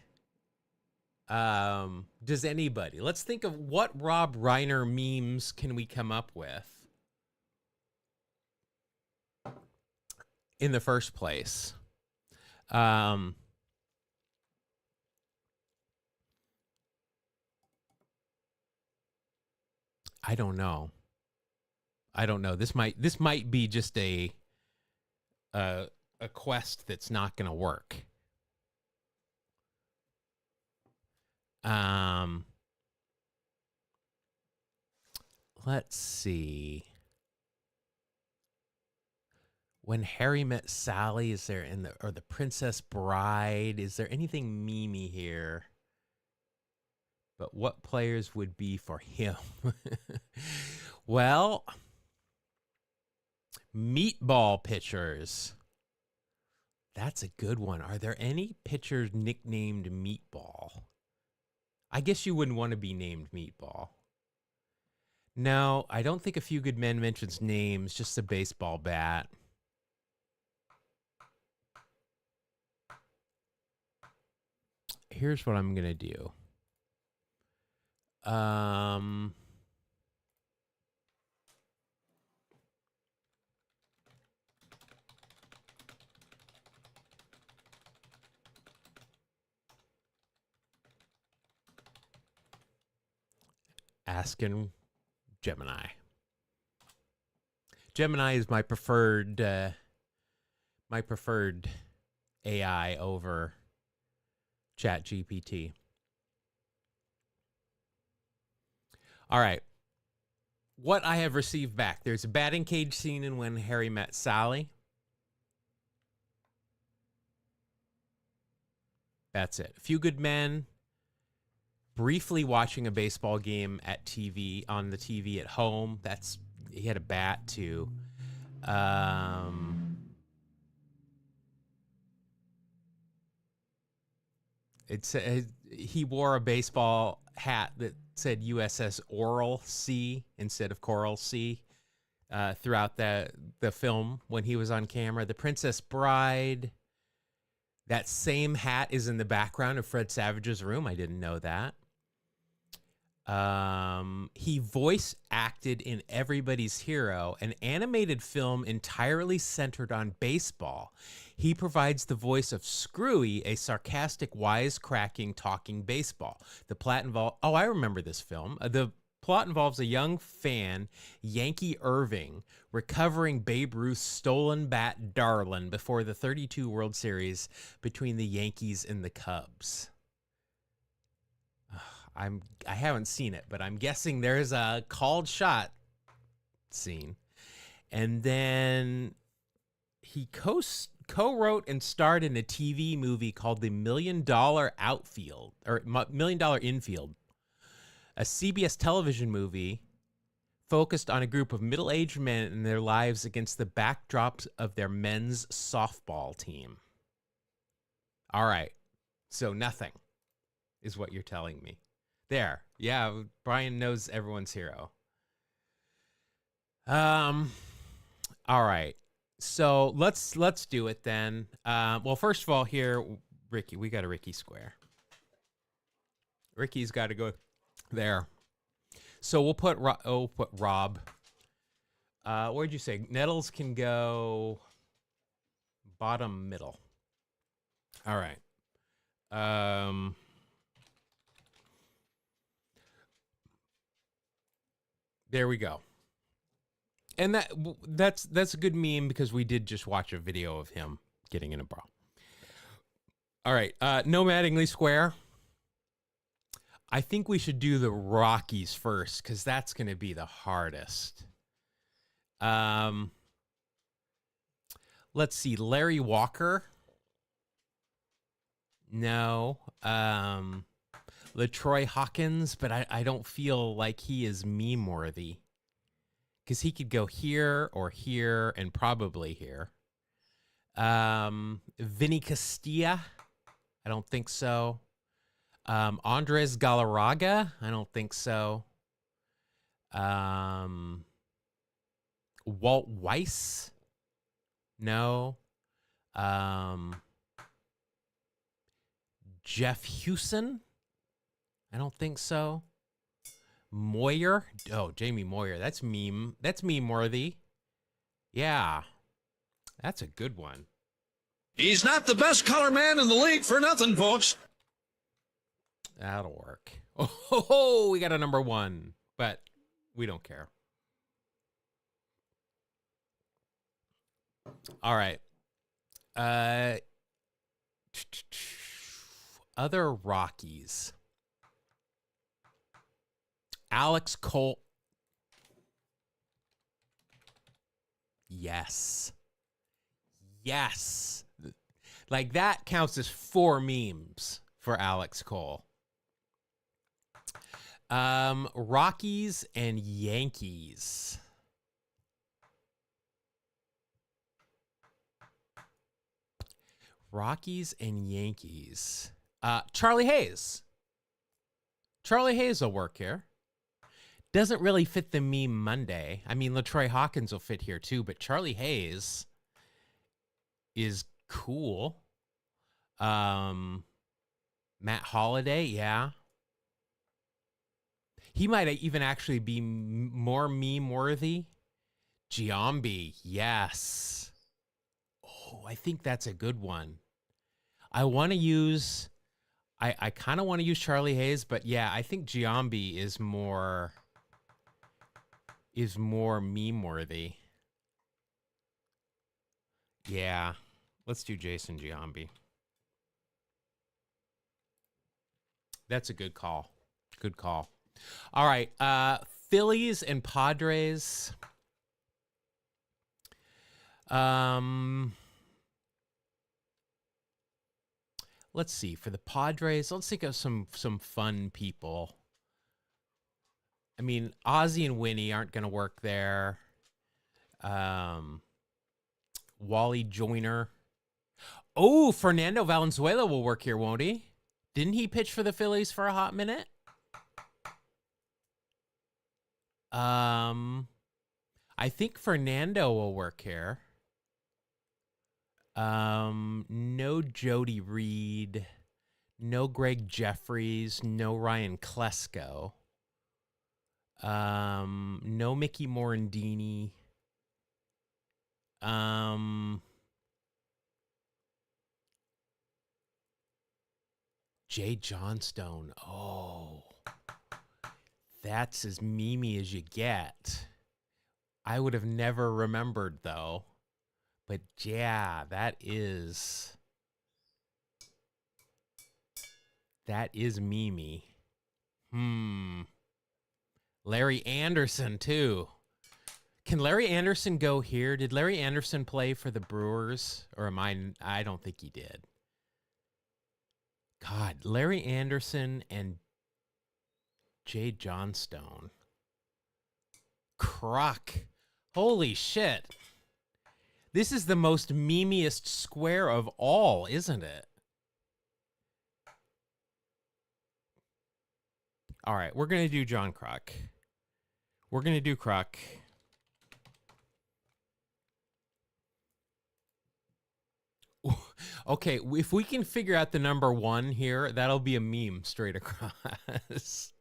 Does anybody? Let's think of what Rob Reiner memes can we come up with in the first place. I don't know. This might be just a quest that's not going to work. Let's see. When Harry Met Sally, is there or the Princess Bride? Is there anything memey here? But what players would be for him? Well, meatball pitchers. That's a good one. Are there any pitchers nicknamed Meatball? I guess you wouldn't want to be named Meatball. No, I don't think A Few Good Men mentions names, just a baseball bat. Here's what I'm going to do. Asking Gemini. Gemini is my preferred AI over ChatGPT. All right. What I have received back. There's a batting cage scene in When Harry Met Sally. That's it. A Few Good Men. Briefly watching a baseball game at TV, on the TV at home. He had a bat too. He wore a baseball hat that said USS Oral Sea instead of Coral Sea throughout the film when he was on camera. The Princess Bride. That same hat is in the background of Fred Savage's room. I didn't know that. He voice acted in Everybody's Hero, an animated film entirely centered on baseball. He provides the voice of Screwy, a sarcastic, wisecracking, talking baseball. The plot involved... Oh, I remember this film. The Plot involves a young fan, Yankee Irving, recovering Babe Ruth's stolen bat Darlin before the 32 World Series between the Yankees and the Cubs. I haven't seen it, but I'm guessing there's a called shot scene. And then he co-wrote and starred in a TV movie called The $1 Million Outfield, or $1 Million Infield, a CBS television movie focused on a group of middle-aged men and their lives against the backdrops of their men's softball team. All right. So nothing is what you're telling me. There. Yeah, Brian knows everyone's hero. All right. So let's do it then. Well, first of all, here, Ricky, we got a Ricky square. Ricky's got to go there. So we'll put Rob. Where'd you say? Nettles can go bottom middle. All right. There we go. And that's a good meme because we did just watch a video of him getting in a bra. All right. No Mattingly Square. I think we should do the Rockies first because that's going to be the hardest. Let's see. Larry Walker. No. LaTroy Hawkins, but I don't feel like he is meme worthy because he could go here or here and probably here. Vinny Castilla. I don't think so. Andres Galarraga, I don't think so. Walt Weiss, no. Jeff Hewson, I don't think so. Moyer, oh, Jamie Moyer, that's meme worthy. Yeah, that's a good one. He's not the best color man in the league for nothing, folks. That'll work. Oh, we got a number one, but we don't care. All right. Other Rockies. Alex Cole. Yes. Yes. Like that counts as 4 memes for Alex Cole. Rockies and Yankees. Rockies and Yankees. Charlie Hayes. Charlie Hayes will work here. Doesn't really fit the meme Monday. I mean, LaTroy Hawkins will fit here too, but Charlie Hayes is cool. Matt Holliday, yeah. He might even actually be more meme worthy. Giambi, yes. Oh, I think that's a good one. I want to use, I kind of want to use Charlie Hayes, but yeah, I think Giambi is more meme worthy. Yeah, let's do Jason Giambi. That's a good call. Good call. All right, Phillies and Padres. Let's see. For the Padres, let's think of some fun people. I mean, Ozzie and Winnie aren't going to work there. Wally Joyner. Oh, Fernando Valenzuela will work here, won't he? Didn't he pitch for the Phillies for a hot minute? I think Fernando will work here. No Jody Reed, no Greg Jeffries, no Ryan Klesko. No Mickey Morandini. Jay Johnstone. Oh, That's as memey as you get. I would have never remembered, though. But yeah, that is memey. Larry Anderson, too. Can Larry Anderson go here? Did Larry Anderson play for the Brewers? Or I don't think he did. God, Larry Anderson and Jay Johnstone. Croc. Holy shit. This is the most memeiest square of all, isn't it? All right, we're going to do John Kruk. We're going to do Kruk. Okay, if we can figure out the number 1 here, that'll be a meme straight across.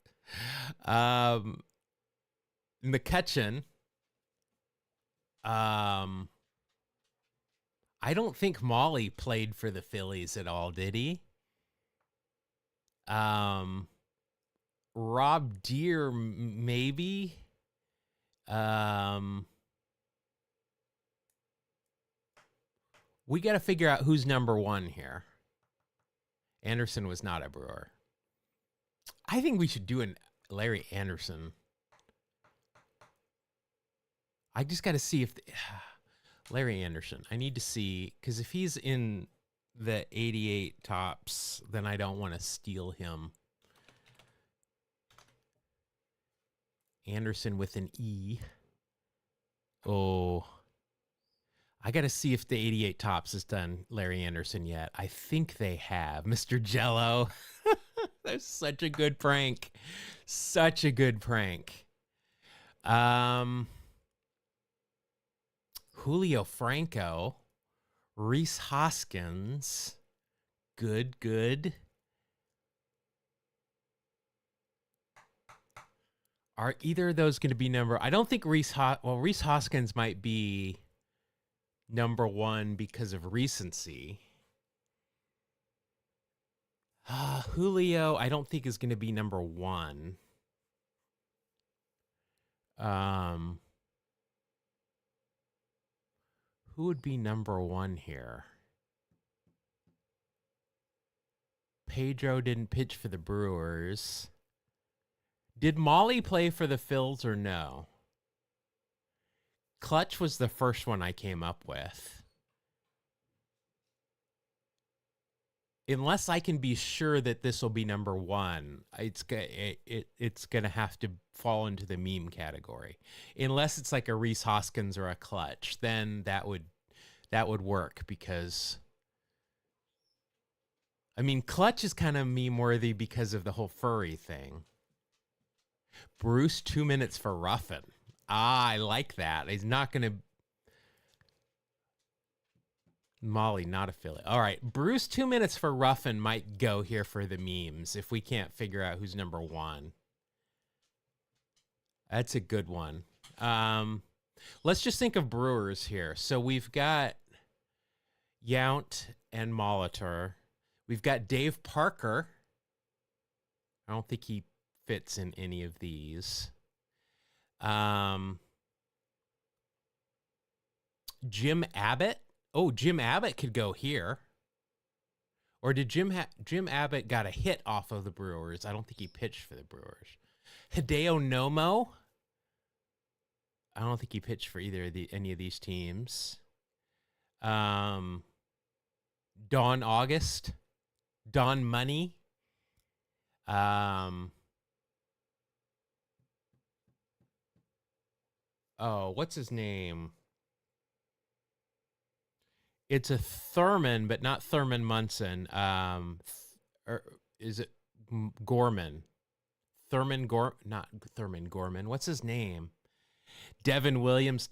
McCutcheon. I don't think Molly played for the Phillies at all, did he? Rob Deere, maybe. We got to figure out who's number 1 here. Anderson was not a Brewer. I think we should do an Larry Anderson. I just got to see if Larry Anderson. I need to see, because if he's in the 88 tops, then I don't want to steal him. Anderson with an E. Oh, I got to see if the 88 tops has done Larry Anderson yet. I think they have. Mr. Jello. That's such a good prank. Such a good prank. Julio Franco. Reese Hoskins. Good. Are either of those going to be number? I don't think Reese Hoskins might be number 1 because of recency. Julio, I don't think is going to be number 1. Who would be number 1 here? Pedro didn't pitch for the Brewers. Did Molly play for the Phils or no? Clutch was the first one I came up with. Unless I can be sure that this will be number 1, it's going to have to fall into the meme category. Unless it's like a Reese Hoskins or a Clutch, then that would work, because I mean, Clutch is kind of meme worthy because of the whole furry thing. Bruce, 2 minutes for Ruffin. I like that. He's not going to... Molly, not affiliate. All right. Bruce, 2 minutes for Ruffin might go here for the memes if we can't figure out who's number 1. That's a good one. Let's just think of Brewers here. So we've got Yount and Molitor. We've got Dave Parker. I don't think he fits in any of these. Jim Abbott. Oh, Jim Abbott could go here. Or did Jim Abbott got a hit off of the Brewers? I don't think he pitched for the Brewers. Hideo Nomo. I don't think he pitched for any of these teams. Don August. Don Money. Oh, what's his name? It's a Thurman, but not Thurman Munson. Or is it Gorman? Not Thurman Gorman. What's his name? Devin Williams.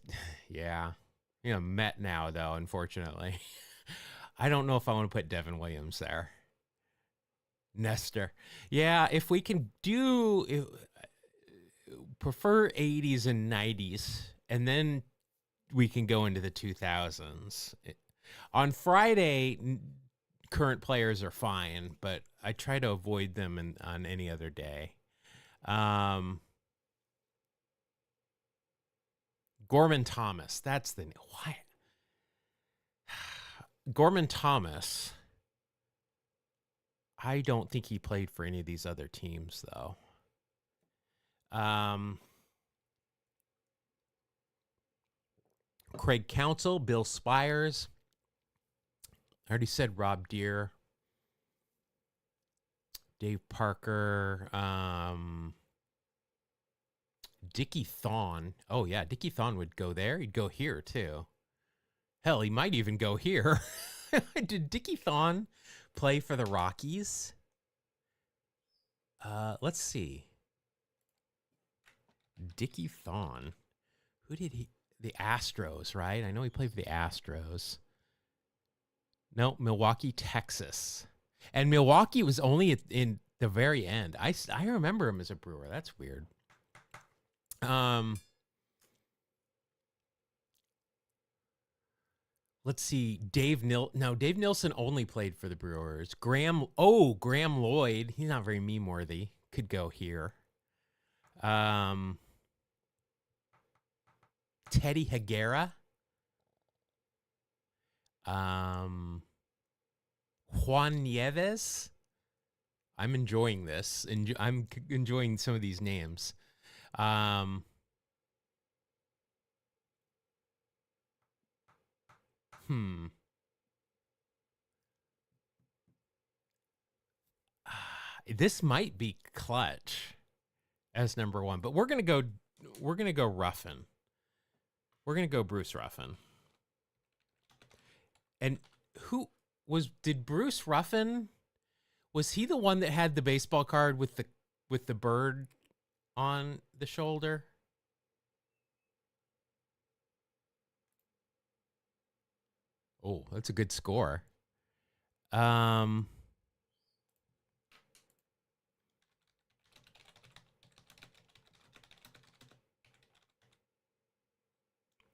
Yeah. Met now, though, unfortunately. I don't know if I want to put Devin Williams there. Nestor. Yeah, if we can prefer 80s and 90s, and then we can go into the 2000s. On Friday, current players are fine, but I try to avoid them on any other day. Gorman Thomas. That's the why. Gorman Thomas. I don't think he played for any of these other teams, though. Craig Counsell, Bill Spires. I already said Rob Deere. Dave Parker. Dickie Thon. Oh, yeah, Dickie Thon would go there. He'd go here, too. Hell, he might even go here. Did Dickie Thon play for the Rockies? Let's see. Dickie Thon. Who did he? The Astros, right? I know he played for the Astros. No, Milwaukee, Texas. And Milwaukee was only in the very end. I remember him as a Brewer. That's weird. Let's see. Dave Nilsson only played for the Brewers. Graham Lloyd. He's not very meme-worthy. Could go here. Teddy Higuera. Juan Nieves. I'm enjoying this. I'm enjoying some of these names. This might be Clutch as number one, but we're gonna go Ruffin. We're gonna go Bruce Ruffin. And did Bruce Ruffin? Was he the one that had the baseball card with the bird on the shoulder? Oh, that's a good score. The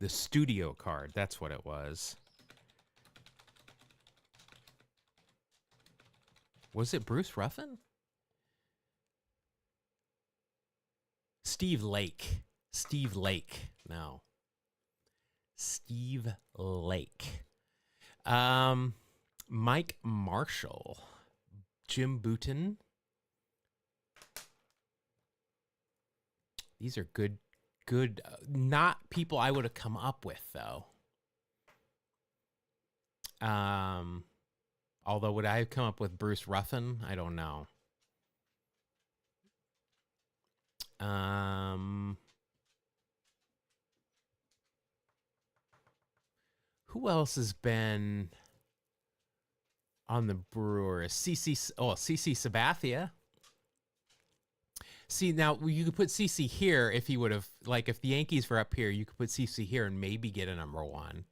studio card, that's what it was. Was it Bruce Ruffin? Steve Lake. No. Steve Lake. Mike Marshall. Jim Bouton. These are good, not people I would have come up with, though. Although, would I have come up with Bruce Ruffin? I don't know. Who else has been on the Brewers? CC Sabathia. See, now you could put CC here if he would have, like, if the Yankees were up here, you could put CC here and maybe get a number one.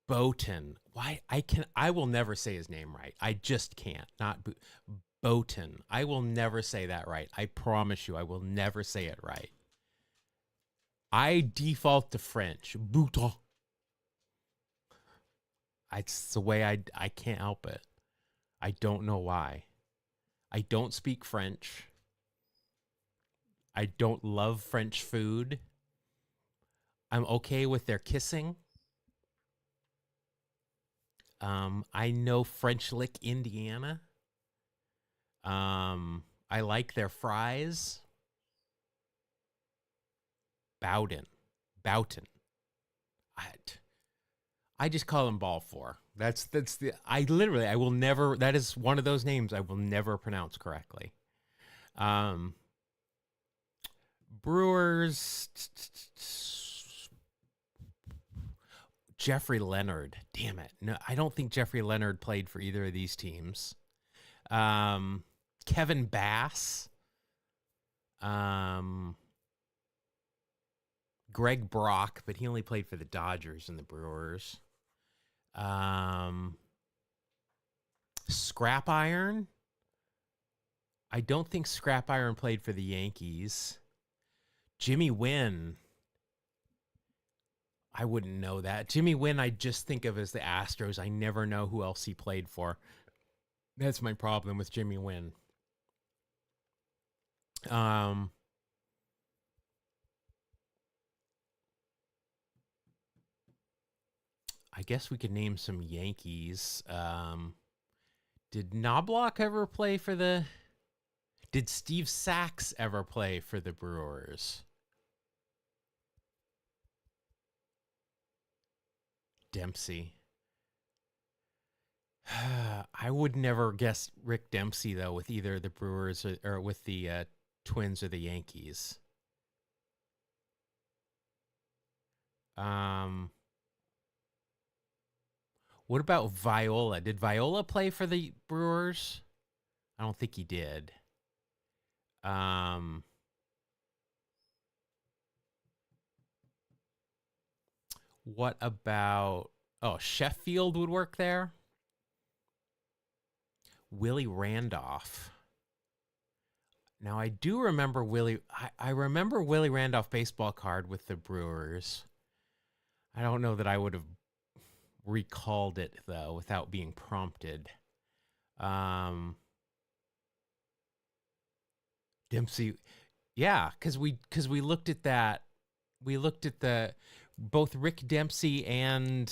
Bouton. I will never say his name right. I just can't. Bouton. I will never say that right. I promise you, I will never say it right. I default to French. Bouton. It's the way I can't help it. I don't know why. I don't speak French. I don't love French food. I'm okay with their kissing. I know French Lick, Indiana. I like their fries. Bowden. I just call him Ball 4. I will never, that is one of those names I will never pronounce correctly. Brewers, Jeffrey Leonard. Damn it. No, I don't think Jeffrey Leonard played for either of these teams. Kevin Bass. Greg Brock, but he only played for the Dodgers and the Brewers. Scrap Iron. I don't think Scrap Iron played for the Yankees. Jimmy Wynn. I wouldn't know that. Jimmy Wynn, I just think of as the Astros. I never know who else he played for. That's my problem with Jimmy Wynn. I guess we could name some Yankees. Did Knobloch ever play for the... Did Steve Sax ever play for the Brewers? Dempsey. I would never guess Rick Dempsey, though, with either the Brewers or with the Twins or the Yankees. What about Viola? Did Viola play for the Brewers? I don't think he did. What about... Oh, Sheffield would work there? Willie Randolph. Now, I do remember I remember Willie Randolph baseball card with the Brewers. I don't know that I would have recalled it, though, without being prompted. Dempsey, yeah, because we looked at that. We looked at both Rick Dempsey and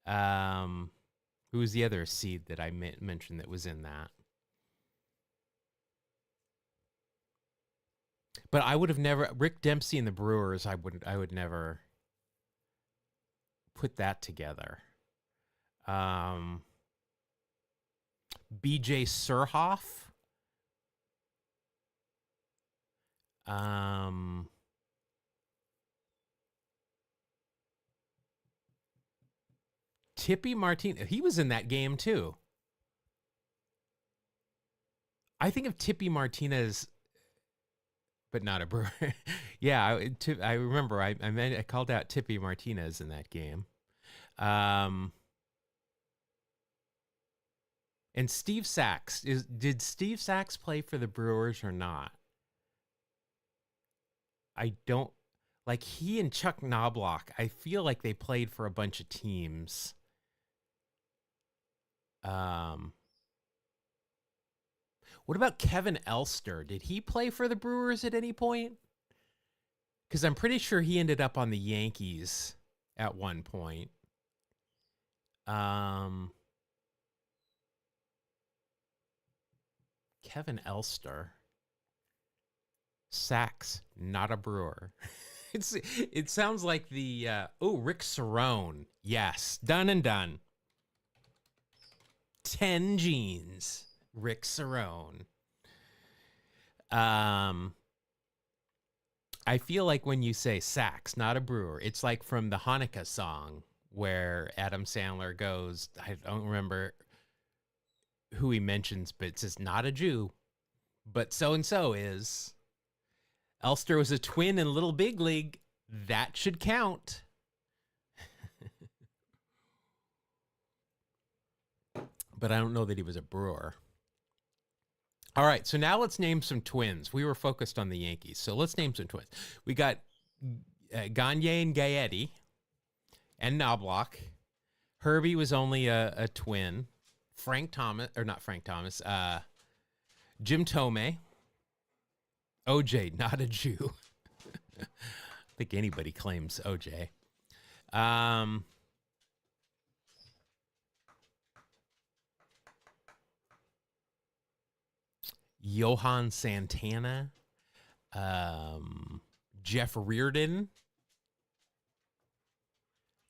who was the other seed that I mentioned that was in that. But I would have never... Rick Dempsey and the Brewers, I would never put that together. B.J. Surhoff. Tippy Martinez. He was in that game, too. I think of Tippy Martinez... But not a Brewer. Yeah, I remember. I called out Tippy Martinez in that game. And Steve Sax. Did Steve Sax play for the Brewers or not? I don't... Like, he and Chuck Knobloch, I feel like they played for a bunch of teams. What about Kevin Elster? Did he play for the Brewers at any point? Because I'm pretty sure he ended up on the Yankees at one point. Kevin Elster. Sax, not a Brewer. It sounds like the... Rick Cerrone. Yes, done and done. 10 Genes. Rick Cerrone. I feel like when you say Sax, not a Brewer, it's like from the Hanukkah song where Adam Sandler goes, I don't remember who he mentions, but it says, not a Jew, but so-and-so is. Elster was a twin in Little Big League. That should count. But I don't know that he was a Brewer. All right, so now let's name some Twins. We were focused on the Yankees, so let's name some Twins. We got Gagne and Gaetti and Knobloch. Herbie was only a twin. Frank Thomas, or not Frank Thomas, Jim Thome. OJ, not a Jew. I think anybody claims OJ. Johan Santana, Jeff Reardon.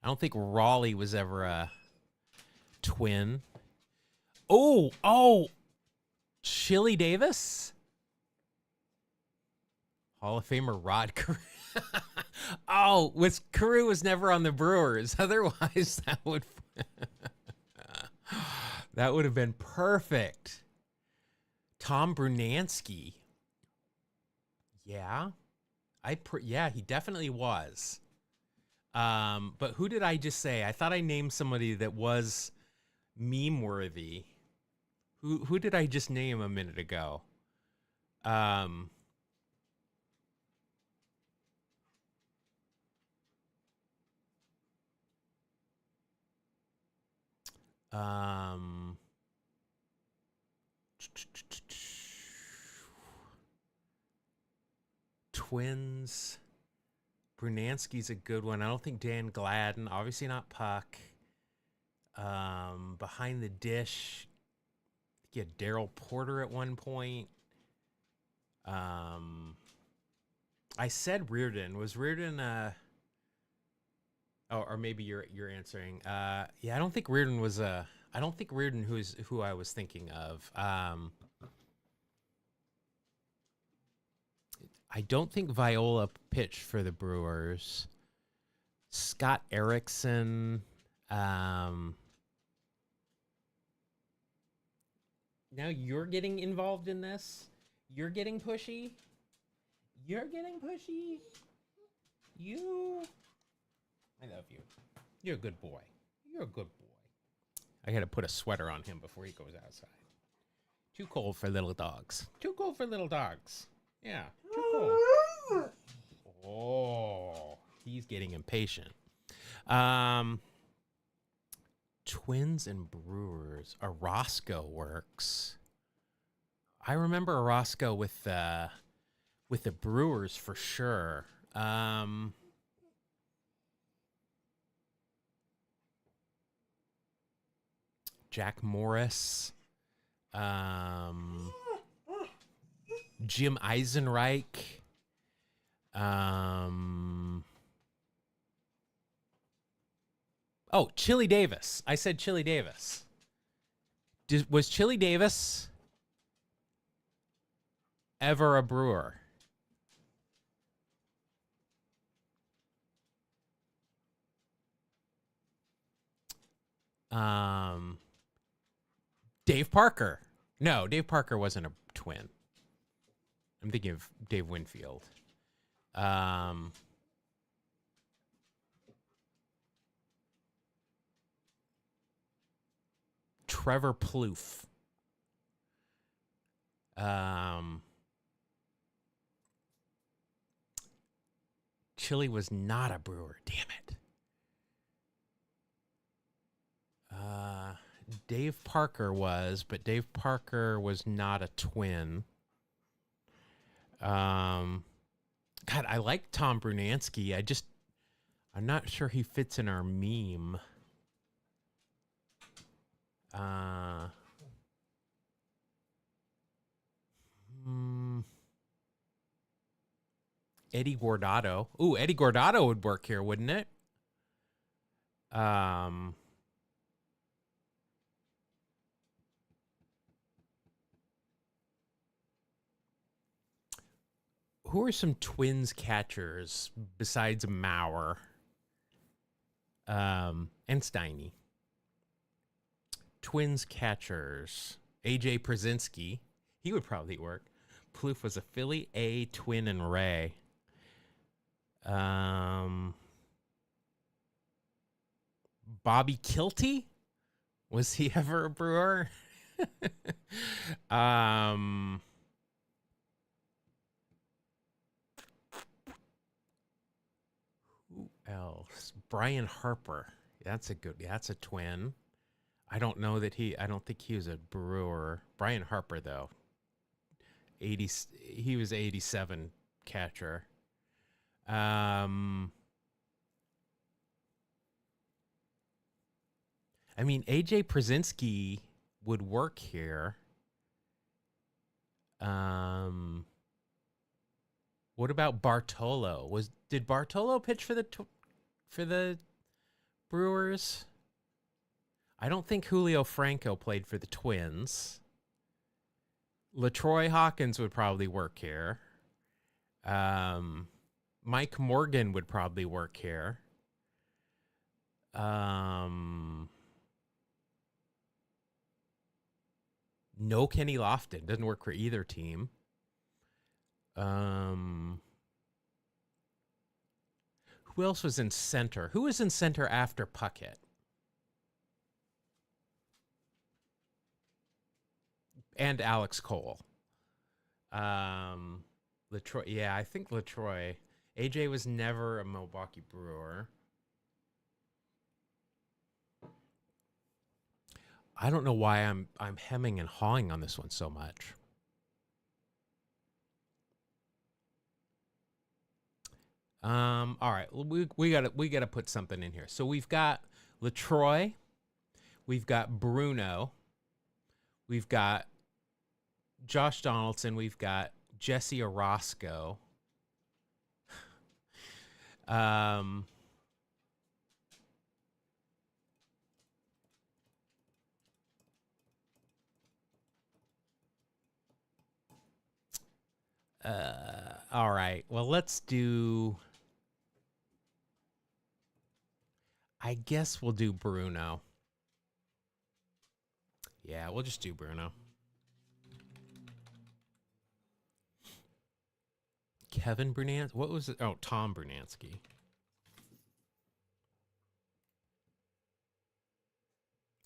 I don't think Raleigh was ever a twin. Oh, Chili Davis, Hall of Famer Rod Carew. Carew was never on the Brewers. Otherwise, that would have been perfect. Tom Brunansky. Yeah. He definitely was. But who did I just say? I thought I named somebody that was meme worthy. Who did I just name a minute ago? Twins. Brunansky's a good one. I don't think Dan Gladden. Obviously not Puck. Behind the dish, you had Daryl Porter at one point. I said Reardon. Was Reardon? Oh, or maybe you're answering. Yeah, I don't think Reardon was a. I don't think Reardon who I was thinking of. I don't think Viola pitched for the Brewers. Scott Erickson. Now you're getting involved in this. You're getting pushy. You're getting pushy. I love you. You're a good boy. You're a good boy. I got to put a sweater on him before he goes outside. Too cold for little dogs. Too cold for little dogs. Yeah, too cold. Oh, he's getting impatient. Twins and Brewers. Orozco works. I remember Orozco with the Brewers for sure. Jack Morris. Jim Eisenreich. Oh, Chili Davis. I said Chili Davis. Was Chili Davis ever a Brewer? Dave Parker. No, Dave Parker wasn't a Twin. I'm thinking of Dave Winfield. Trevor Plouffe. Chili was not a Brewer. Damn it. Dave Parker was, but Dave Parker was not a Twin. God, I like Tom Brunansky. I'm not sure he fits in our meme. Eddie Guardado. Ooh, Eddie Guardado would work here, wouldn't it? Who are some Twins catchers besides Mauer and Steiny? Twins catchers. AJ Przinsky. He would probably work. Plouffe was a Philly, A, Twin, and Ray. Bobby Kilty? Was he ever a Brewer? Who else? Brian Harper. That's a Twin. I don't think he was a Brewer. Brian Harper, though. He was 87 catcher. I mean, AJ Przinsky would work here. What about Bartolo? Did Bartolo pitch for the Brewers? I don't think Julio Franco played for the Twins. LaTroy Hawkins would probably work here. Mike Morgan would probably work here. No Kenny Lofton. Doesn't work for either team. Who else was in center? Who was in center after Puckett? And Alex Cole. LaTroy. Yeah, I think LaTroy. AJ was never a Milwaukee Brewer. I don't know why I'm hemming and hawing on this one so much. All right, we gotta put something in here. So we've got LaTroy, We've got Bruno. We've got Josh Donaldson. We've got Jesse Orozco. All right. Well, let's do. I guess we'll do Bruno. Yeah, we'll just do Bruno. Kevin Brunansky. What was it? Oh, Tom Brunansky.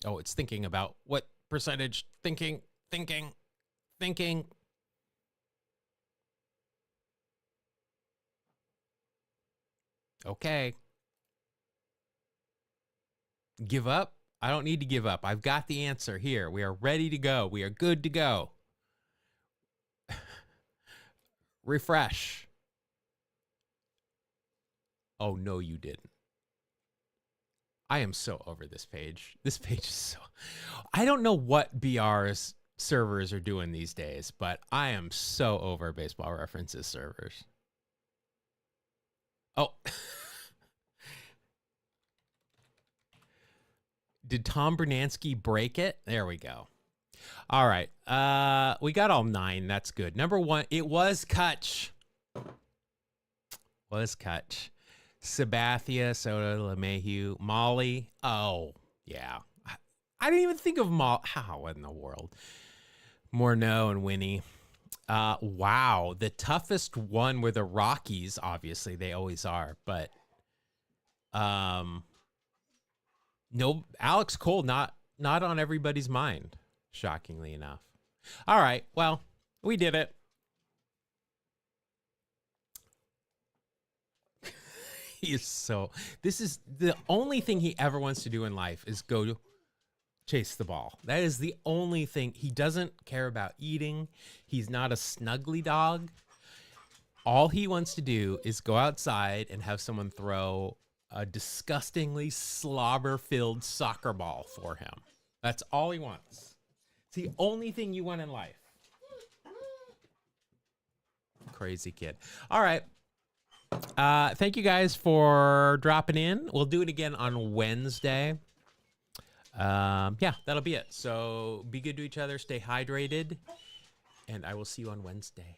Oh, it's thinking about what percentage. Thinking. Okay. Give up? I don't need to give up. I've got the answer here. We are ready to go. We are good to go. Refresh. Oh, no, you didn't. I am so over this page. This page is so... I don't know what BR's servers are doing these days, but I am so over Baseball References servers. Oh. Did Tom Brunansky break it? There we go. All right. We got all 9. That's good. Number 1, it was Kutch. Sabathia, Soto, LeMahieu, Molly. Oh, yeah. I didn't even think of Molly. How in the world? Morneau and Winnie. Wow. The toughest one were the Rockies. Obviously, they always are. But no, Alex Cole, not on everybody's mind, shockingly enough. All right. Well, we did it. This is the only thing he ever wants to do in life is go to chase the ball. That is the only thing. He doesn't care about eating. He's not a snuggly dog. All he wants to do is go outside and have someone throw a disgustingly slobber-filled soccer ball for him. That's all he wants. It's the only thing you want in life. Crazy kid. All right. Thank you guys for dropping in. We'll do it again on Wednesday. Yeah, that'll be it. So be good to each other. Stay hydrated. And I will see you on Wednesday.